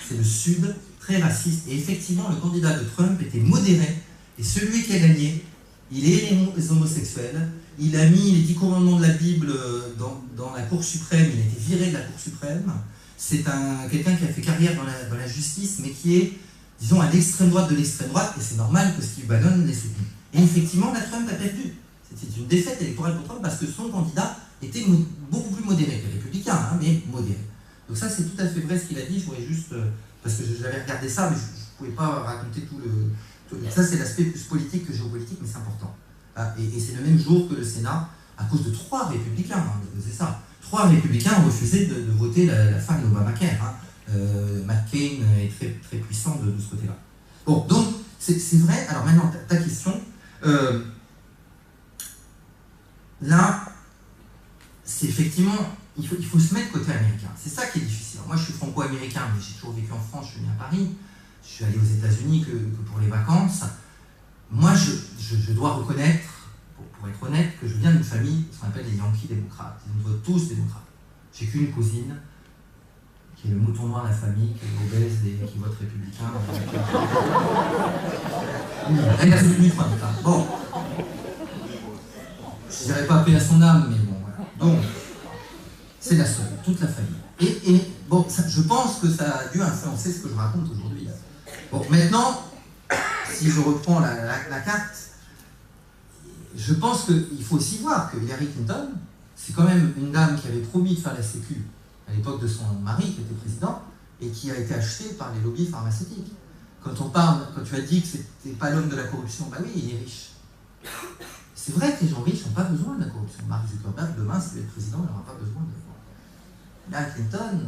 c'est le sud, très raciste, et effectivement, le candidat de Trump était modéré, et celui qui a gagné, il est les homosexuels, il a mis les 10 commandements de la Bible dans la Cour suprême, il a été viré de la Cour suprême, c'est quelqu'un qui a fait carrière dans la justice, mais qui est, disons, à l'extrême droite de l'extrême droite, et c'est normal que Steve Bannon l'ait soutenu. Et effectivement, la Trump a perdu. C'était une défaite électorale pour Trump parce que son candidat était beaucoup plus modéré que les républicains, hein, mais modéré. Donc ça, c'est tout à fait vrai ce qu'il a dit. Je voudrais juste, parce que j'avais regardé ça, mais je ne pouvais pas raconter tout le... Ça, c'est l'aspect plus politique que géopolitique, mais c'est important. Et c'est le même jour que le Sénat, à cause de 3 républicains, hein, c'est ça. 3 républicains ont refusé de voter la fin de l'Obamacare. Hein. McCain est très, très puissant de ce côté-là. Bon, donc, c'est vrai. Alors maintenant, ta question... là, c'est effectivement, il faut se mettre côté américain. C'est ça qui est difficile. Moi, je suis franco-américain, mais j'ai toujours vécu en France, je suis né à Paris. Je suis allé aux États-Unis que pour les vacances. Moi, je dois reconnaître, pour être honnête, que je viens d'une famille, ce qu'on appelle les Yankees démocrates. Ils votent tous démocrates. J'ai qu'une cousine, qui est le mouton noir de la famille, qui est obèse et qui vote républicain. Elle a soutenu Trump. Bon. Je ne dirais pas paix à son âme, mais bon, voilà. Donc, c'est la seule, toute la famille. Et bon, je pense que ça a dû influencer ce que je raconte aujourd'hui. Bon, maintenant, si je reprends la carte, je pense qu'il faut aussi voir que Hillary Clinton, c'est quand même une dame qui avait promis de faire la sécu à l'époque de son mari, qui était président, et qui a été achetée par les lobbies pharmaceutiques. Quand tu as dit que c'était pas l'homme de la corruption, bah oui, il est riche. C'est vrai que les gens riches n'ont pas besoin de la corruption. Mark Zuckerberg, demain, s'il est président, il n'aura pas besoin de... Hillary Clinton,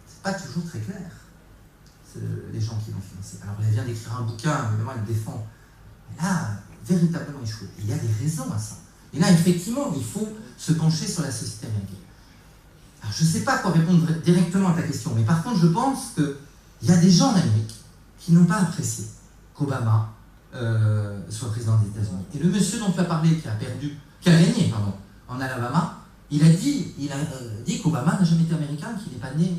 c'est pas toujours très clair, les gens qui l'ont financé. Alors, elle vient d'écrire un bouquin, évidemment, elle défend. Elle a véritablement échoué. Et il y a des raisons à ça. Et là, effectivement, il faut se pencher sur la société américaine. Alors, je ne sais pas quoi répondre directement à ta question, mais par contre, je pense qu'il y a des gens en Amérique qui n'ont pas apprécié qu'Obama soit président des États-Unis. Et le monsieur dont tu as parlé, qui a gagné, en Alabama, il a dit qu'Obama n'a jamais été américain, qu'il n'est pas né,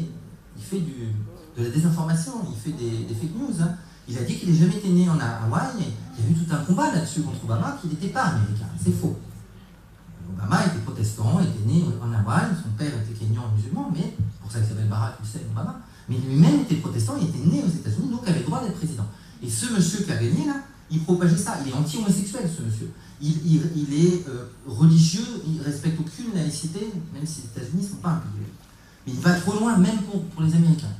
il fait de la désinformation, il fait des fake news. Hein. Il a dit qu'il n'est jamais été né en Hawaï, et il y a eu tout un combat là-dessus contre Obama, qu'il n'était pas américain. C'est faux. Obama était protestant, était né en Hawaï, son père était kényan musulman, mais c'est pour ça qu'il s'appelle Barack Hussein Obama, mais lui-même était protestant, il était né aux États-Unis, donc avait le droit d'être président. Et ce monsieur qui a gagné là, il propageait ça. Il est anti-homosexuel, ce monsieur. Il est religieux, il ne respecte aucune laïcité, même si les États-Unis ne sont pas un pays. Mais il va trop loin, même pour les Américains.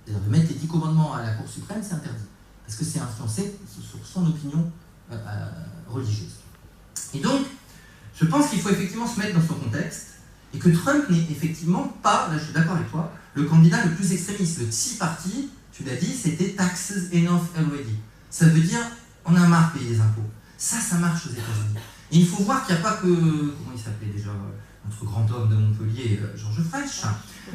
C'est-à-dire de mettre les 10 commandements à la Cour suprême, c'est interdit. Parce que c'est influencé sur son opinion religieuse. Et donc, je pense qu'il faut effectivement se mettre dans son contexte, et que Trump n'est effectivement pas, là je suis d'accord avec toi, le candidat le plus extrémiste. Le Tea Party, tu l'as dit, c'était taxes enough already. Ça veut dire, on a marre de payer les impôts. Ça marche aux États-Unis. Et il faut voir qu'il n'y a pas que, comment il s'appelait déjà, notre grand homme de Montpellier, Georges Frêche,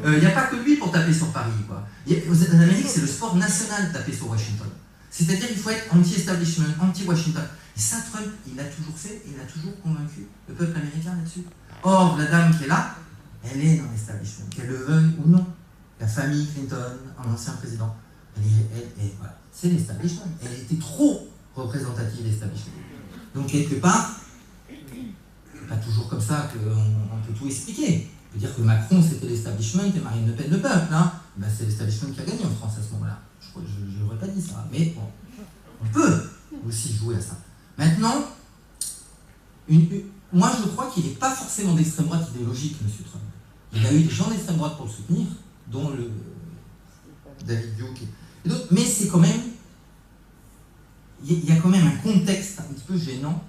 il n'y a pas que lui pour taper sur Paris, quoi. En Amérique, c'est le sport national de taper sur Washington. C'est-à-dire qu'il faut être anti-establishment, anti-Washington. Et ça, Trump, il l'a toujours fait, et il a toujours convaincu le peuple américain là-dessus. Or, la dame qui est là, elle est dans l'establishment, qu'elle le veuille ou non. la famille Clinton, un ancien président. Voilà, c'est l'establishment. Elle était trop représentative, l'establishment. Donc, quelque part, c'est pas toujours comme ça qu'on peut tout expliquer. On peut dire que Macron, c'était l'establishment et Marine Le Pen, le peuple. Hein. Ben, c'est l'establishment qui a gagné en France à ce moment-là. Je n'aurais pas dit ça, mais bon, on peut aussi jouer à ça. Maintenant, moi, je crois qu'il n'est pas forcément d'extrême droite idéologique, M. Trump. Il a eu des gens d'extrême droite pour le soutenir, dont le David Duke et d'autres, mais c'est quand même, il y a quand même un contexte un petit peu gênant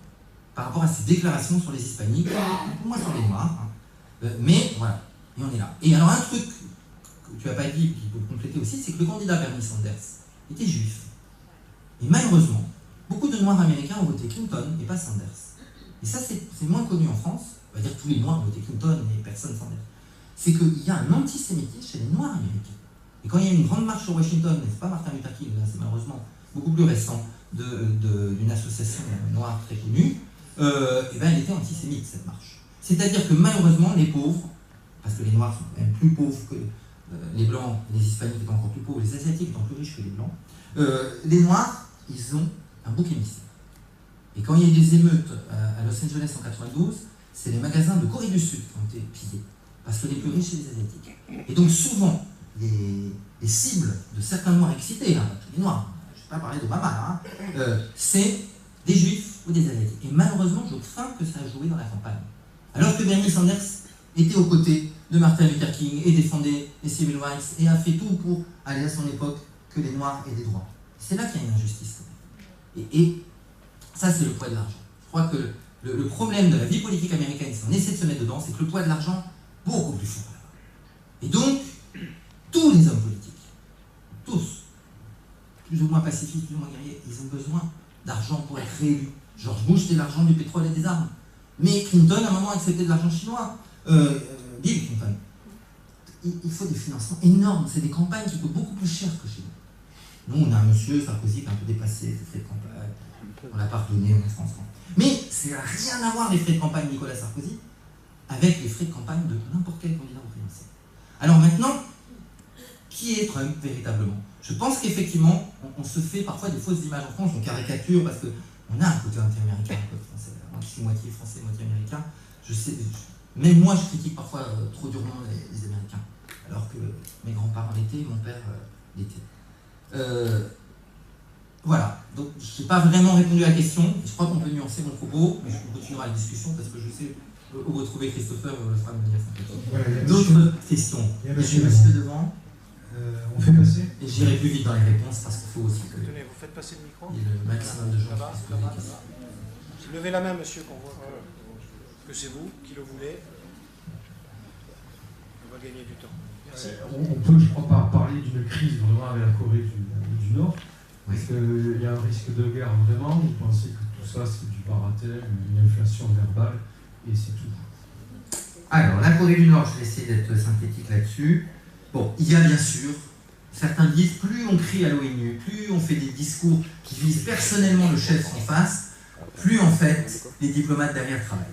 par rapport à ses déclarations sur les hispaniques, pour moi sur les noirs, hein. Mais voilà, et on est là. Et alors un truc que tu n'as pas dit, qui peut compléter aussi, c'est que le candidat Bernie Sanders était juif. Et malheureusement, beaucoup de noirs américains ont voté Clinton et pas Sanders. Et ça, c'est moins connu en France. On va dire que tous les noirs ont voté Clinton et personne Sanders. C'est qu'il y a un antisémitisme chez les noirs américains. Et quand il y a une grande marche sur Washington, et c'est pas Martin Luther King, c'est malheureusement beaucoup plus récent, d'une association noire très connue, et ben elle était antisémite, cette marche. C'est-à-dire que malheureusement, les pauvres, parce que les noirs sont quand même plus pauvres que les blancs, les hispaniques étant encore plus pauvres, les asiatiques étant plus riches que les blancs, les noirs, ils ont un bouc émissaire. Et quand il y a eu des émeutes à Los Angeles en 92, c'est les magasins de Corée du Sud qui ont été pillés, parce que les plus riches, c'est les asiatiques. Et donc souvent, les cibles de certains noirs excités, hein, tous les noirs, je ne vais pas parler d'Obama, hein, c'est des juifs ou des asiatiques. Et malheureusement, je crains que ça a joué dans la campagne. Alors que Bernie Sanders était aux côtés de Martin Luther King et défendait les civil rights et a fait tout pour aller à son époque que les noirs aient des droits. C'est là qu'il y a une injustice. Et ça, c'est le poids de l'argent. Je crois que le problème de la vie politique américaine, si on essaie de se mettre dedans, c'est que le poids de l'argent est beaucoup plus fort là-bas. Et donc, tous les hommes politiques, tous, plus ou moins pacifistes, plus ou moins guerriers, ils ont besoin d'argent pour être réélus. George Bush, c'était de l'argent du pétrole et des armes. Mais Clinton, à un moment, acceptait de l'argent chinois. Bill Clinton. Il faut des financements énormes. C'est des campagnes qui coûtent beaucoup plus cher que chez nous. Nous, on a un monsieur, Sarkozy, qui est un peu dépassé, ses frais de campagne. On l'a pardonné, on est français. Mais ça n'a rien à voir, les frais de campagne de Nicolas Sarkozy, avec les frais de campagne de n'importe quel candidat au présidentiel. Alors maintenant, qui est Trump véritablement? Je pense qu'effectivement, on se fait parfois des fausses images en France, on caricature parce qu'on a un côté anti-américain, un côté français. Moi qui suis moitié français, moitié américain, je sais, même moi je critique parfois trop durement les Américains, alors que mes grands-parents l'étaient, mon père l'était. Voilà, donc je n'ai pas vraiment répondu à la question, je crois qu'on peut nuancer mon propos, mais je continuerai la discussion parce que je sais où retrouver Christopher, le fera de manière sympathique. Voilà, d'autres questions? Il y a monsieur devant. On fait passer. Et j'irai plus vite dans les réponses parce qu'il faut aussi que... Tenez, vous faites passer le micro. Il y ait le maximum de gens qui se posent des questions. Levez la main, monsieur, qu'on voit que c'est vous qui le voulez. On va gagner du temps. Merci. On peut, je crois, pas parler d'une crise vraiment avec la Corée du Nord. Oui. Est-ce qu'il y a un risque de guerre vraiment? Vous pensez que tout ça, c'est du baratin, une inflation verbale, et c'est tout? Alors, la Corée du Nord, je vais essayer d'être synthétique là-dessus. Bon, il y a bien sûr, certains disent, plus on crie à l'ONU, plus on fait des discours qui visent personnellement le chef en face, plus en fait, les diplomates derrière travaillent.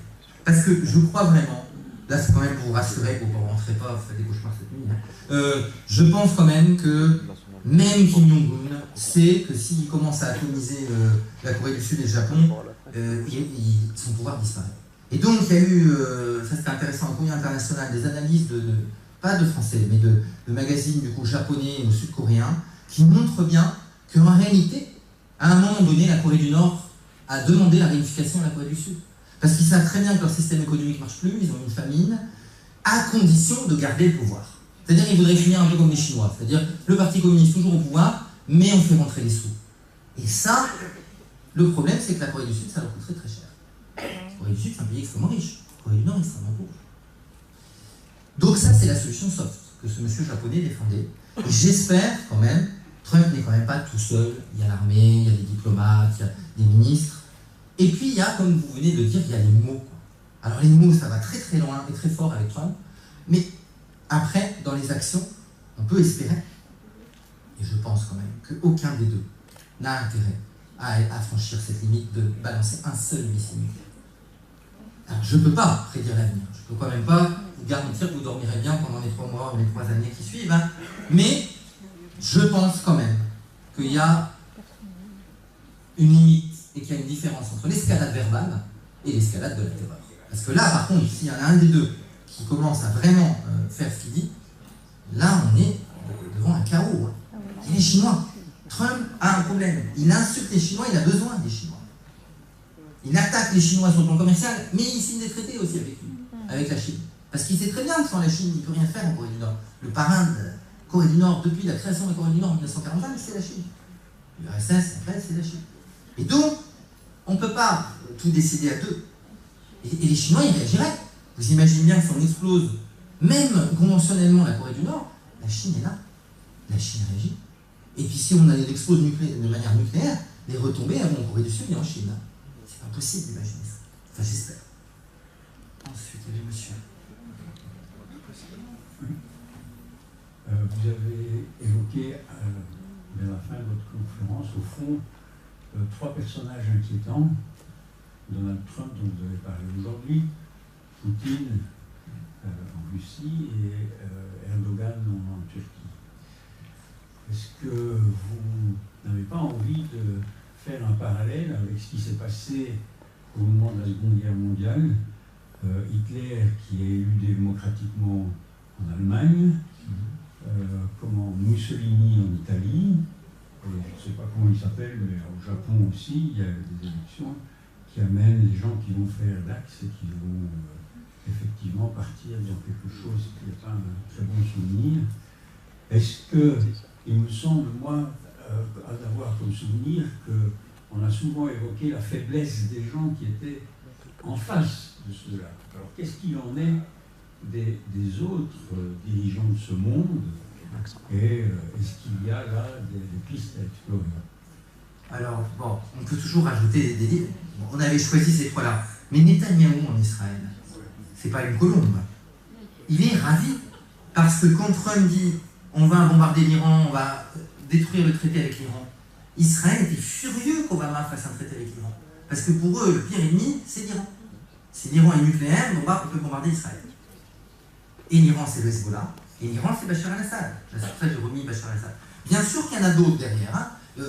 Parce que je crois vraiment, là c'est quand même pour vous rassurer, pour ne rentrer pas, vous faites des cauchemars cette nuit, hein, je pense quand même que même Kim Jong-un sait que s'il commence à atomiser la Corée du Sud et le Japon, son pouvoir disparaît. Et donc il y a eu, ça c'était intéressant, au courrier international, des analyses pas de français, mais de magazines du coup japonais ou sud-coréens, qui montrent bien qu'en réalité, à un moment donné, la Corée du Nord a demandé la réunification de la Corée du Sud. Parce qu'ils savent très bien que leur système économique ne marche plus, ils ont une famine, à condition de garder le pouvoir. C'est-à-dire qu'ils voudraient finir un peu comme les Chinois, c'est-à-dire le Parti communiste toujours au pouvoir, mais on fait rentrer les sous. Et ça, le problème, c'est que la Corée du Sud, ça leur coûterait très cher. La Corée du Sud, c'est un pays extrêmement riche. La Corée du Nord, extrêmement pauvre. Donc ça, c'est la solution soft que ce monsieur japonais défendait. Et j'espère quand même, Trump n'est quand même pas tout seul. Il y a l'armée, il y a des diplomates, il y a des ministres. Et puis il y a, comme vous venez de le dire, il y a les mots. Alors les mots, ça va très très loin et très fort avec Trump. Mais après, dans les actions, on peut espérer, et je pense quand même, qu'aucun des deux n'a intérêt à franchir cette limite de balancer un seul missile nucléaire. Alors je ne peux pas prédire l'avenir. Je ne peux quand même pas vous garantir que vous dormirez bien pendant les 3 mois ou les 3 années qui suivent. Hein. Mais je pense quand même qu'il y a une limite et qu'il y a une différence entre l'escalade verbale et l'escalade de la terreur. Parce que là, par contre, s'il y en a un des deux qui commence à vraiment faire ce qu'il dit, là, on est devant un chaos. Hein. Et les Chinois, Trump a un problème. Il insulte les Chinois, il a besoin des Chinois. Il attaque les Chinois sur le plan commercial, mais il signe des traités aussi avec lui, avec la Chine. Parce qu'il sait très bien que sans la Chine, il ne peut rien faire en Corée du Nord. Le parrain de Corée du Nord, depuis la création de la Corée du Nord en 1945, c'est la Chine. L'URSS, après, c'est la Chine. Et donc, on ne peut pas tout décider à deux. Et les Chinois, ils réagiraient. Vous imaginez bien que si on explose, même conventionnellement, la Corée du Nord, la Chine est là. La Chine réagit. Et puis si on explose de manière nucléaire, les retombées elles vont en Corée du Sud et en Chine. C'est pas possible d'imaginer ça. Enfin, j'espère. Ensuite, il y avait monsieur. Vous avez évoqué, vers la fin de votre conférence, au fond, 3 personnages inquiétants. Donald Trump, dont vous avez parlé aujourd'hui, Poutine en Russie et Erdogan en Turquie. Est-ce que vous n'avez pas envie de faire un parallèle avec ce qui s'est passé au moment de la Seconde Guerre mondiale, Hitler qui est élu démocratiquement en Allemagne, comment Mussolini en Italie, je ne sais pas comment il s'appelle, mais au Japon aussi, il y a des élections qui amènent les gens qui vont faire l'axe et qui vont effectivement partir dans quelque chose qui n'est pas un très bon souvenir. Est-ce que, il me semble, moi, d'avoir comme souvenir qu'on a souvent évoqué la faiblesse des gens qui étaient en face de ceux-là. Alors, qu'est-ce qu'il en est des autres dirigeants de ce monde? Et est-ce qu'il y a là des pistes à explorer? Alors, bon, on peut toujours rajouter des livres. Bon, on avait choisi ces 3-là. Mais Netanyahou en Israël, c'est pas une colombe. Il est ravi. Parce que quand Trump dit on va bombarder l'Iran, on va détruire le traité avec l'Iran, Israël était furieux qu'Obama fasse un traité avec l'Iran. Parce que pour eux, le pire ennemi, c'est l'Iran. Si l'Iran est nucléaire, on peut bombarder Israël. Et l'Iran, c'est le Hezbollah. Et l'Iran, c'est Bachar el-Assad. C'est pour ça que j'ai remis Bachar el-Assad. Bien sûr qu'il y en a d'autres derrière. Hein.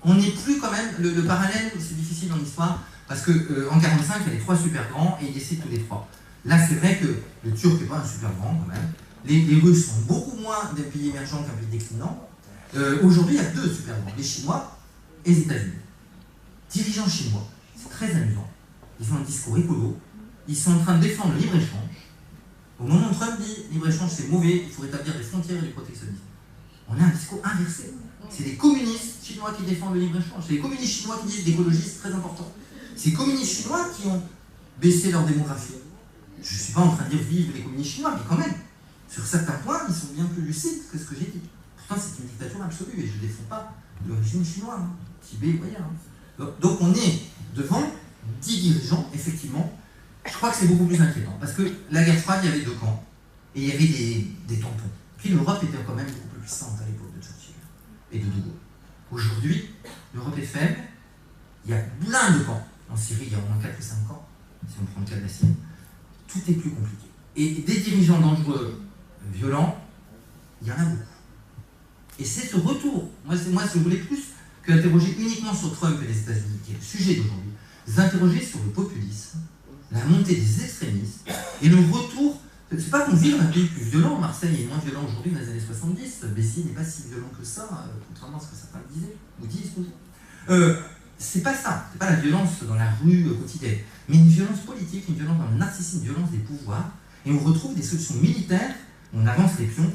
On n'est plus quand même... Le parallèle, c'est difficile dans l'histoire, parce qu'en 1945, il y a les 3 super grands, et ils décident tous les 3. Là, c'est vrai que le Turc n'est pas un super grand, quand même. Les Russes sont beaucoup moins des pays émergents qu'un pays déclinant. Aujourd'hui, il y a 2 super grands, les Chinois et les États-Unis. Dirigeants chinois, c'est très amusant. Ils ont un discours écolo, ils sont en train de défendre le libre-échange. Au moment où Trump dit libre-échange c'est mauvais, il faut rétablir des frontières et du protectionnisme. On a un discours inversé. C'est les communistes chinois qui défendent le libre-échange. C'est les communistes chinois qui disent l'écologie c'est très important. C'est les communistes chinois qui ont baissé leur démographie. Je ne suis pas en train de dire vive les communistes chinois, mais quand même, sur certains points, ils sont bien plus lucides que ce que j'ai dit. Pourtant, c'est une dictature absolue et je ne défends pas le régime chinois, hein, Tibet, vous voyez. Hein. Donc on est devant 10 dirigeants, effectivement. Je crois que c'est beaucoup plus inquiétant, parce que la guerre froide, il y avait 2 camps, et il y avait des tampons. Puis l'Europe était quand même beaucoup plus puissante à l'époque de Churchill et de De Gaulle. Aujourd'hui, l'Europe est faible, il y a plein de camps. En Syrie, il y a au moins 4 ou 5 camps, si on prend le cas de la Syrie. Tout est plus compliqué. Et des dirigeants dangereux, violents, il y en a beaucoup. Et c'est ce retour. Moi, je voulais plus que interroger uniquement sur Trump et les États-Unis, qui est le sujet d'aujourd'hui, vous interroger sur le populisme, la montée des extrémistes, et le retour. C'est pas qu'on vit dans un pays plus violent. Marseille est moins violent aujourd'hui que dans les années 70. Béziers n'est pas si violent que ça, contrairement à ce que certains disaient, ou disent toujours. C'est pas ça. C'est pas la violence dans la rue quotidienne, mais une violence politique, une violence dans le narcissisme, une violence des pouvoirs. Et on retrouve des solutions militaires, on avance les pions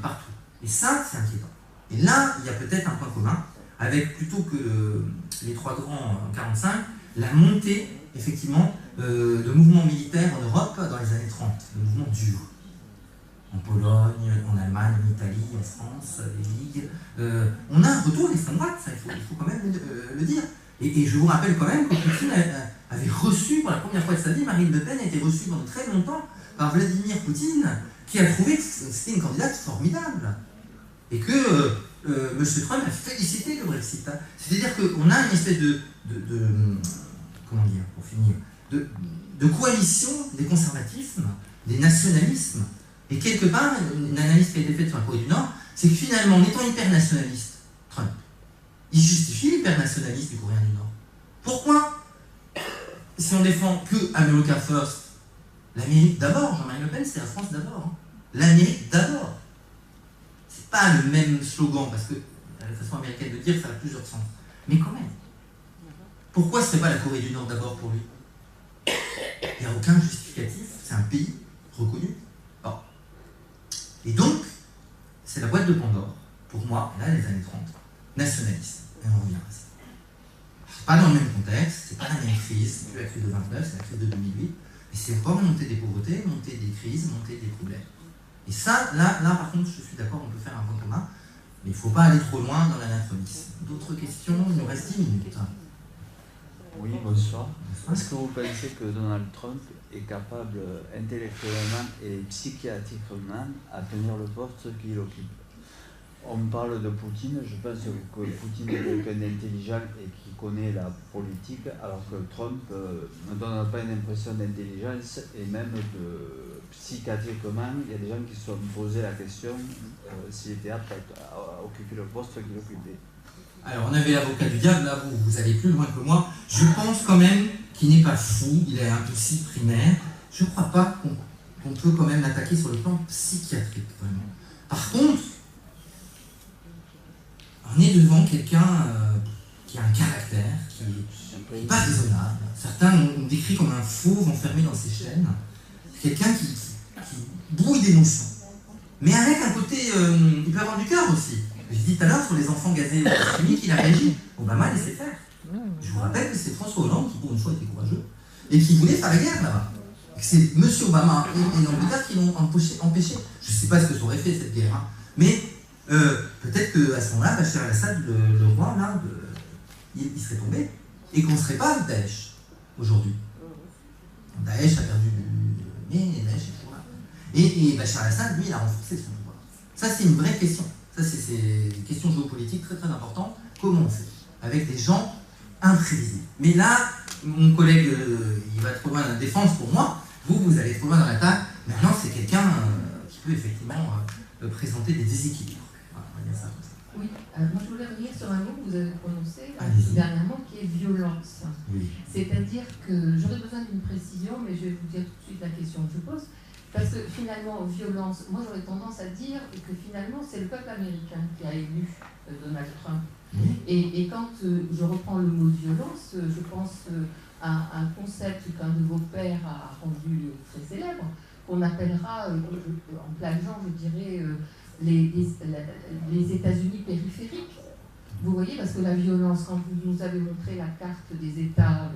partout. Et ça, c'est inquiétant. Et là, il y a peut-être un point commun, avec plutôt que les 3 grands en 1945, la montée, effectivement, de mouvements militaires en Europe dans les années 30, de mouvements durs. En Pologne, en Allemagne, en Italie, en France, les ligues. On a un retour d'extrême droite, ça, il faut quand même le dire. Et je vous rappelle quand même que Poutine avait reçu, pour la première fois de sa vie, Marine Le Pen a été reçue pendant très longtemps par Vladimir Poutine, qui a trouvé que c'était une candidate formidable. Et que M. Trump a félicité le Brexit. C'est-à-dire qu'on a une espèce de comment dire, pour finir, de coalition des conservatismes des nationalismes. Et quelque part, une analyse qui a été faite sur la Corée du Nord, c'est que finalement, en étant hyper nationaliste, Trump, il justifie l'hyper-nationalisme du Coréen du Nord. Pourquoi, si on défend que America First, l'Amérique d'abord, Jean-Marie Le Pen, c'est la France d'abord. Hein. L'Amérique d'abord. C'est pas le même slogan, parce que la façon américaine de dire, ça a plusieurs sens. Mais quand même. Pourquoi ce serait pas la Corée du Nord d'abord pour lui? Il n'y a aucun justificatif, c'est un pays reconnu. Bon. Et donc, c'est la boîte de Pandore, pour moi, là, les années 30, nationaliste. Et on revient à ça. C'est pas dans le même contexte, c'est pas la même crise, c'est plus la crise de 29, c'est la crise de 2008, mais c'est encore montée des pauvretés, montée des crises, montée des problèmes. Et ça, là par contre, je suis d'accord, on peut faire un point commun, mais il ne faut pas aller trop loin dans l'anachronisme. D'autres questions? Il nous reste 10 minutes. Oui, bonsoir. Est-ce que vous pensez que Donald Trump est capable intellectuellement et psychiatriquement à tenir le poste qu'il occupe? On parle de Poutine, je pense que Poutine est quelqu'un d'intelligent et qui connaît la politique, alors que Trump ne donne pas une impression d'intelligence et même de psychiatriquement, il y a des gens qui se sont posé la question s'il était apte à occuper le poste qu'il occupait. Alors, on avait l'avocat du diable, là, vous allez plus loin que moi. Je pense quand même qu'il n'est pas fou, il est un peu si primaire. Je ne crois pas qu'on peut quand même l'attaquer sur le plan psychiatrique, vraiment. Par contre, on est devant quelqu'un qui a un caractère, qui n'est pas raisonnable. Certains l'ont décrit comme un fauve enfermé dans ses chaînes. Quelqu'un qui brouille d'émotions. Mais avec un côté, il peut avoir du cœur aussi. Je dis tout à l'heure sur les enfants gazés chimiques, il a réagi. Obama laissait faire. Je vous rappelle que c'est François Hollande qui, pour une fois, était courageux et qui voulait faire la guerre là-bas. C'est M. Obama et l'Angleterre qui l'ont empêché. Je ne sais pas ce que ça aurait fait cette guerre, hein. Mais peut-être qu'à ce moment-là, Bachar al-Assad, le roi, là, il serait tombé et qu'on ne serait pas avec Daesh aujourd'hui. Daesh a perdu mais Daesh est toujours là. Et Bachar al-Assad, lui, il a renforcé son pouvoir. Ça, c'est une vraie question. Ça, c'est une question géopolitique très très importante. Comment on fait avec des gens imprévisibles? Mais là, mon collègue, il va trop loin dans la défense pour moi. Vous allez trop loin dans l'attaque. Maintenant, c'est quelqu'un qui peut effectivement présenter des déséquilibres. Voilà, on va dire ça comme ça. Oui, moi je voulais revenir sur un mot que vous avez prononcé dernièrement qui est violence. Oui. C'est-à-dire que j'aurais besoin d'une précision, mais je vais vous dire tout de suite la question que je pose. Parce que finalement, violence, moi j'aurais tendance à dire que finalement c'est le peuple américain qui a élu Donald Trump. Et quand je reprends le mot violence, je pense à un concept qu'un de vos pères a rendu très célèbre, qu'on appellera, en plein genre, je dirais, les États-Unis périphériques. Vous voyez, parce que la violence, quand vous nous avez montré la carte des États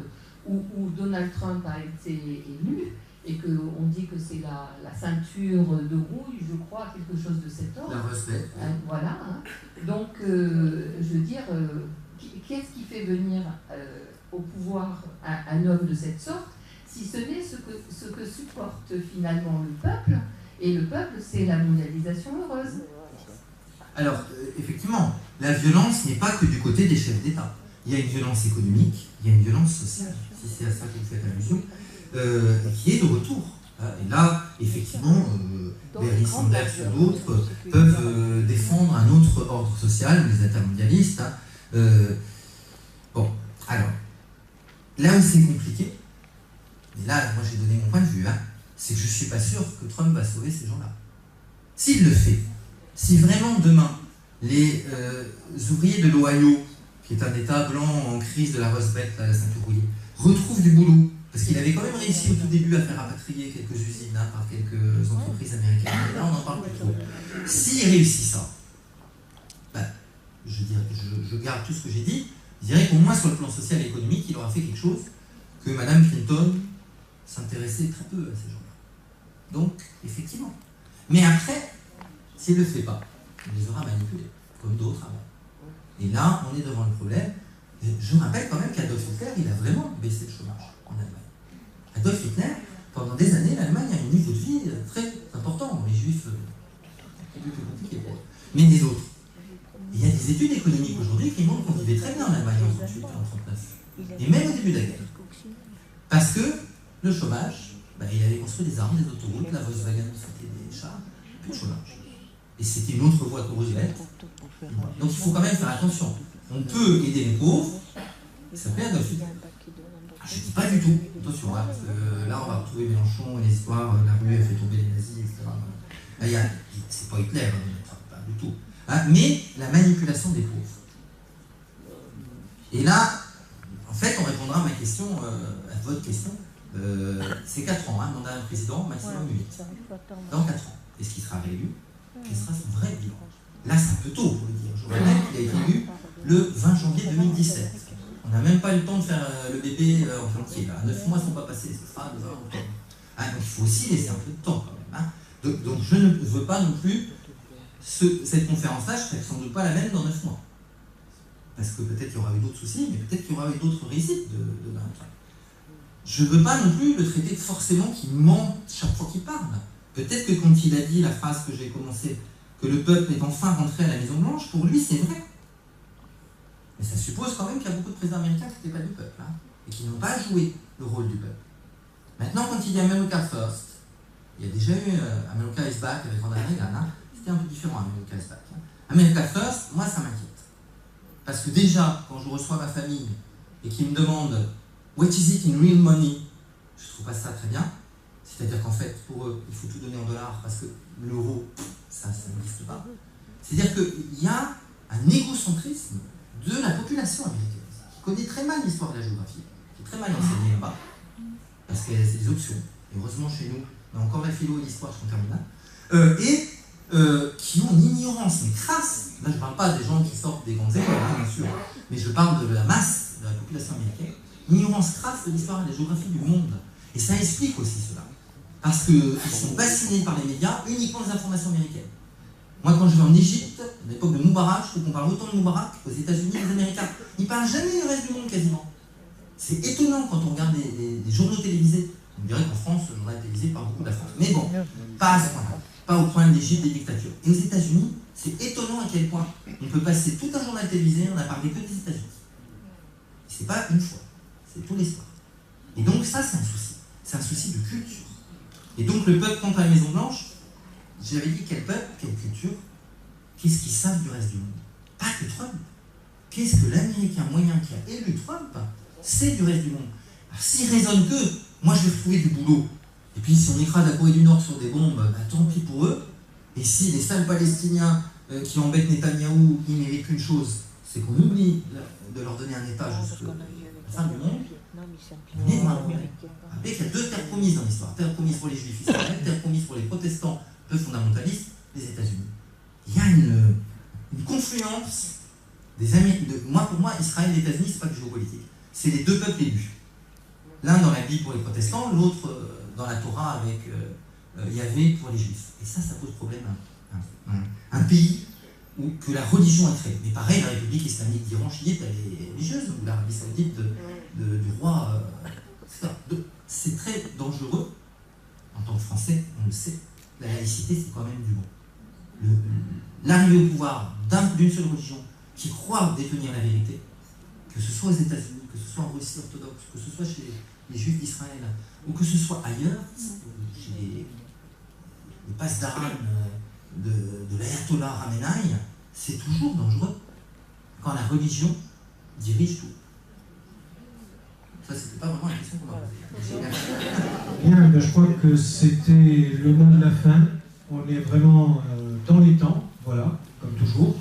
où Donald Trump a été élu, et qu'on dit que c'est la ceinture de rouille, je crois, quelque chose de cet ordre. La respect. Voilà. Hein. Donc, je veux dire, qu'est-ce qui fait venir au pouvoir un homme de cette sorte, si ce n'est ce que supporte finalement le peuple, et le peuple, c'est la mondialisation heureuse. Alors, effectivement, la violence n'est pas que du côté des chefs d'État. Il y a une violence économique, il y a une violence sociale, si c'est à ça que vous faites allusion, qui est de retour. Et là, effectivement, Bernie Sanders et d'autres peuvent défendre un autre ordre social, les intermondialistes. Hein. Bon, alors, là où c'est compliqué, et là, moi j'ai donné mon point de vue, hein, c'est que je ne suis pas sûr que Trump va sauver ces gens-là. S'il le fait, si vraiment demain, les ouvriers de l'Ohio, qui est un État blanc en crise de la Rust Belt, la ceinture rouillée, retrouvent du boulot, parce qu'il avait quand même réussi au tout début à faire rapatrier quelques usines hein, par quelques entreprises américaines. Et là, on n'en parle plus trop. S'il réussit ça, ben, je garde tout ce que j'ai dit, je dirais qu'au moins sur le plan social et économique, il aura fait quelque chose que Mme Clinton s'intéressait très peu à ces gens-là. Donc, effectivement. Mais après, s'il ne le fait pas, il les aura manipulés, comme d'autres avant. Et là, on est devant le problème. Je rappelle quand même qu'Adolf Hitler, il a vraiment baissé le chômage en Allemagne. Adolf Hitler, pendant des années, l'Allemagne a un niveau de vie très important. Les Juifs, c'est un peu plus compliqué pour eux. Mais les autres. Il y a des études économiques aujourd'hui qui montrent qu'on vivait très bien en Allemagne en 1938 et en 1939. Et même au début de la guerre. Parce que le chômage il avait construit des armes, des autoroutes, la Volkswagen c'était des chars, plus de chômage. Et c'était une autre voie que Roosevelt. Donc il faut quand même faire attention. On peut aider les pauvres, ça plaît Adolf Hitler. Je ne dis pas du tout, attention, hein, parce que là on va retrouver Mélenchon et l'histoire, la rue a fait tomber les nazis, etc. C'est pas Hitler, pas du tout. Hein, mais la manipulation des pauvres. Et là, en fait, on répondra à ma question, à votre question. C'est 4 ans, hein, mandat d'un président, maximum 8. Dans 4 ans, est-ce qu'il sera réélu? Quel sera son vrai bilan? Là, c'est un peu tôt pour le dire. Je rappelle qu'il a été élu le 20 janvier 2017. On n'a même pas eu le temps de faire le bébé en chantier. 9 mois ne sont pas passés, ce sera le 20 octobre. Donc il faut aussi laisser un peu de temps quand même. Hein. Donc je ne veux pas non plus, cette conférence-là, je ne serai sans doute pas la même dans 9 mois. Parce que peut-être qu'il y aura eu d'autres soucis, mais peut-être qu'il y aura eu d'autres réussites de Donald Trump. Je ne veux pas non plus le traiter forcément qu'il ment chaque fois qu'il parle. Peut-être que quand il a dit la phrase que j'ai commencé, que le peuple est enfin rentré à la Maison Blanche, pour lui c'est vrai. Mais ça suppose quand même qu'il y a beaucoup de présidents américains qui n'étaient pas du peuple, hein, et qui n'ont pas joué le rôle du peuple. Maintenant, quand il dit America First, il y a déjà eu America is Back avec Ronald Reagan, hein, c'était un peu différent America is Back. Hein. America First, moi ça m'inquiète. Parce que déjà, quand je reçois ma famille et qu'ils me demandent What is it in real money, je ne trouve pas ça très bien. C'est-à-dire qu'en fait, pour eux, il faut tout donner en dollars parce que l'euro, ça n'existe pas. C'est-à-dire qu'il y a un égocentrisme de la population américaine, qui connaît très mal l'histoire de la géographie, qui est très mal enseignée là-bas, parce qu'il y a des options. Et heureusement, chez nous, on a encore la philo et l'histoire qui sont terminales, qui ont une ignorance, mais crasse. Là, je ne parle pas des gens qui sortent des grandes écoles, bien sûr, mais je parle de la masse de la population américaine, une ignorance crasse de l'histoire et de la géographie du monde. Et ça explique aussi cela. Parce qu'ils sont fascinés par les médias uniquement des informations américaines. Moi, quand je vais en Égypte, à l'époque de Moubarak, je trouve qu'on parle autant de Moubarak qu'aux États-Unis, les Américains. Ils ne parlent jamais du reste du monde quasiment. C'est étonnant quand on regarde des journaux télévisés. On dirait qu'en France, le journal télévisé parle beaucoup de la France. Mais bon, pas à ce point-là. Pas au point d'Égypte, des dictatures. Et aux États-Unis, c'est étonnant à quel point on peut passer tout un journal télévisé, on n'a parlé que des États-Unis. C'est pas une fois, c'est tous les soirs. Et donc ça, c'est un souci. C'est un souci de culture. Et donc le peuple contre la Maison Blanche, j'avais dit quel peuple, quelle culture, qu'est-ce qu'ils savent du reste du monde? Pas que Trump. Qu'est-ce que l'Américain moyen qui a élu Trump sait du reste du monde? Alors s'il raisonne que, moi je vais retrouver du boulot, et puis si on écrase la Corée du Nord sur des bombes, bah, tant pis pour eux, et si les sales Palestiniens qui embêtent Netanyahou, ils méritent qu'une chose, c'est qu'on oublie de leur donner un État jusqu'à la fin du monde, on est dans un problème. Rappelez qu'il y a 2 terres promises dans l'histoire. Terre promise pour les Juifs israéliens, terre promise pour les protestants peu fondamentalistes, les États-Unis. Il y a une confluence des Américains. Pour moi, Israël et les États-Unis, c'est pas que géopolitique. C'est les 2 peuples élus. L'un dans la Bible pour les protestants, l'autre dans la Torah avec Yahvé pour les Juifs. Et ça pose problème à un pays où que la religion est créée. Mais pareil, la République islamique d'Iran chiite, elle est religieuse, ou l'Arabie saoudite du roi, etc. C'est très dangereux. En tant que Français, on le sait. La laïcité, c'est quand même du bon. L'arrivée au pouvoir d'une seule religion qui croit détenir la vérité, que ce soit aux États-Unis, que ce soit en Russie orthodoxe, que ce soit chez les Juifs d'Israël, ou que ce soit ailleurs, chez les pasdaran de l'ayatollah Ramenaï, c'est toujours dangereux quand la religion dirige tout. Ça, c'était pas vraiment la question qu'on m'a posée. Bien, ben, je crois que c'était le mot de la fin. On est vraiment dans les temps, voilà, comme toujours.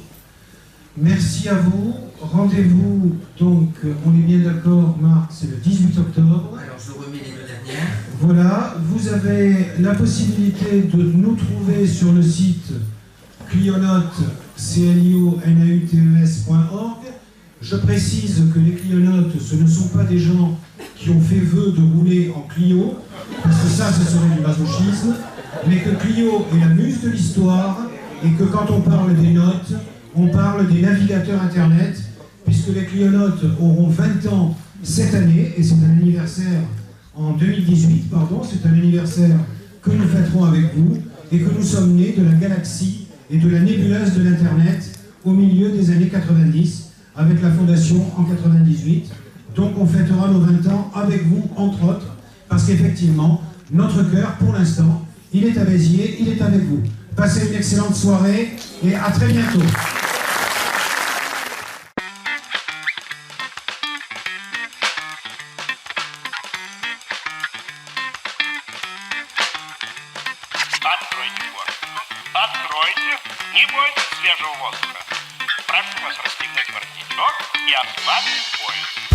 Merci à vous. Rendez-vous, donc, on est bien d'accord, Marc, c'est le 18 octobre. Alors, je remets les 2 dernières. Voilà, vous avez la possibilité de nous trouver sur le site clionotes.org. Je précise que les clionotes, ce ne sont pas des gens qui ont fait vœu de rouler en Clio, parce que ça, ce serait du masochisme, mais que Clio est la muse de l'histoire, et que quand on parle des notes, on parle des navigateurs Internet, puisque les clionotes auront 20 ans cette année, et c'est un anniversaire en 2018, pardon, c'est un anniversaire que nous fêterons avec vous, et que nous sommes nés de la galaxie et de la nébuleuse de l'Internet au milieu des années 90, avec la fondation en 98. Donc on fêtera nos 20 ans avec vous, entre autres, parce qu'effectivement, notre cœur, pour l'instant, il est à Béziers, il est avec vous. Passez une excellente soirée et à très bientôt. Откройте форточку. Откройте. Не бойтесь свежего воздуха. Прошу вас расстегнуть воротничок и ослабить пояс.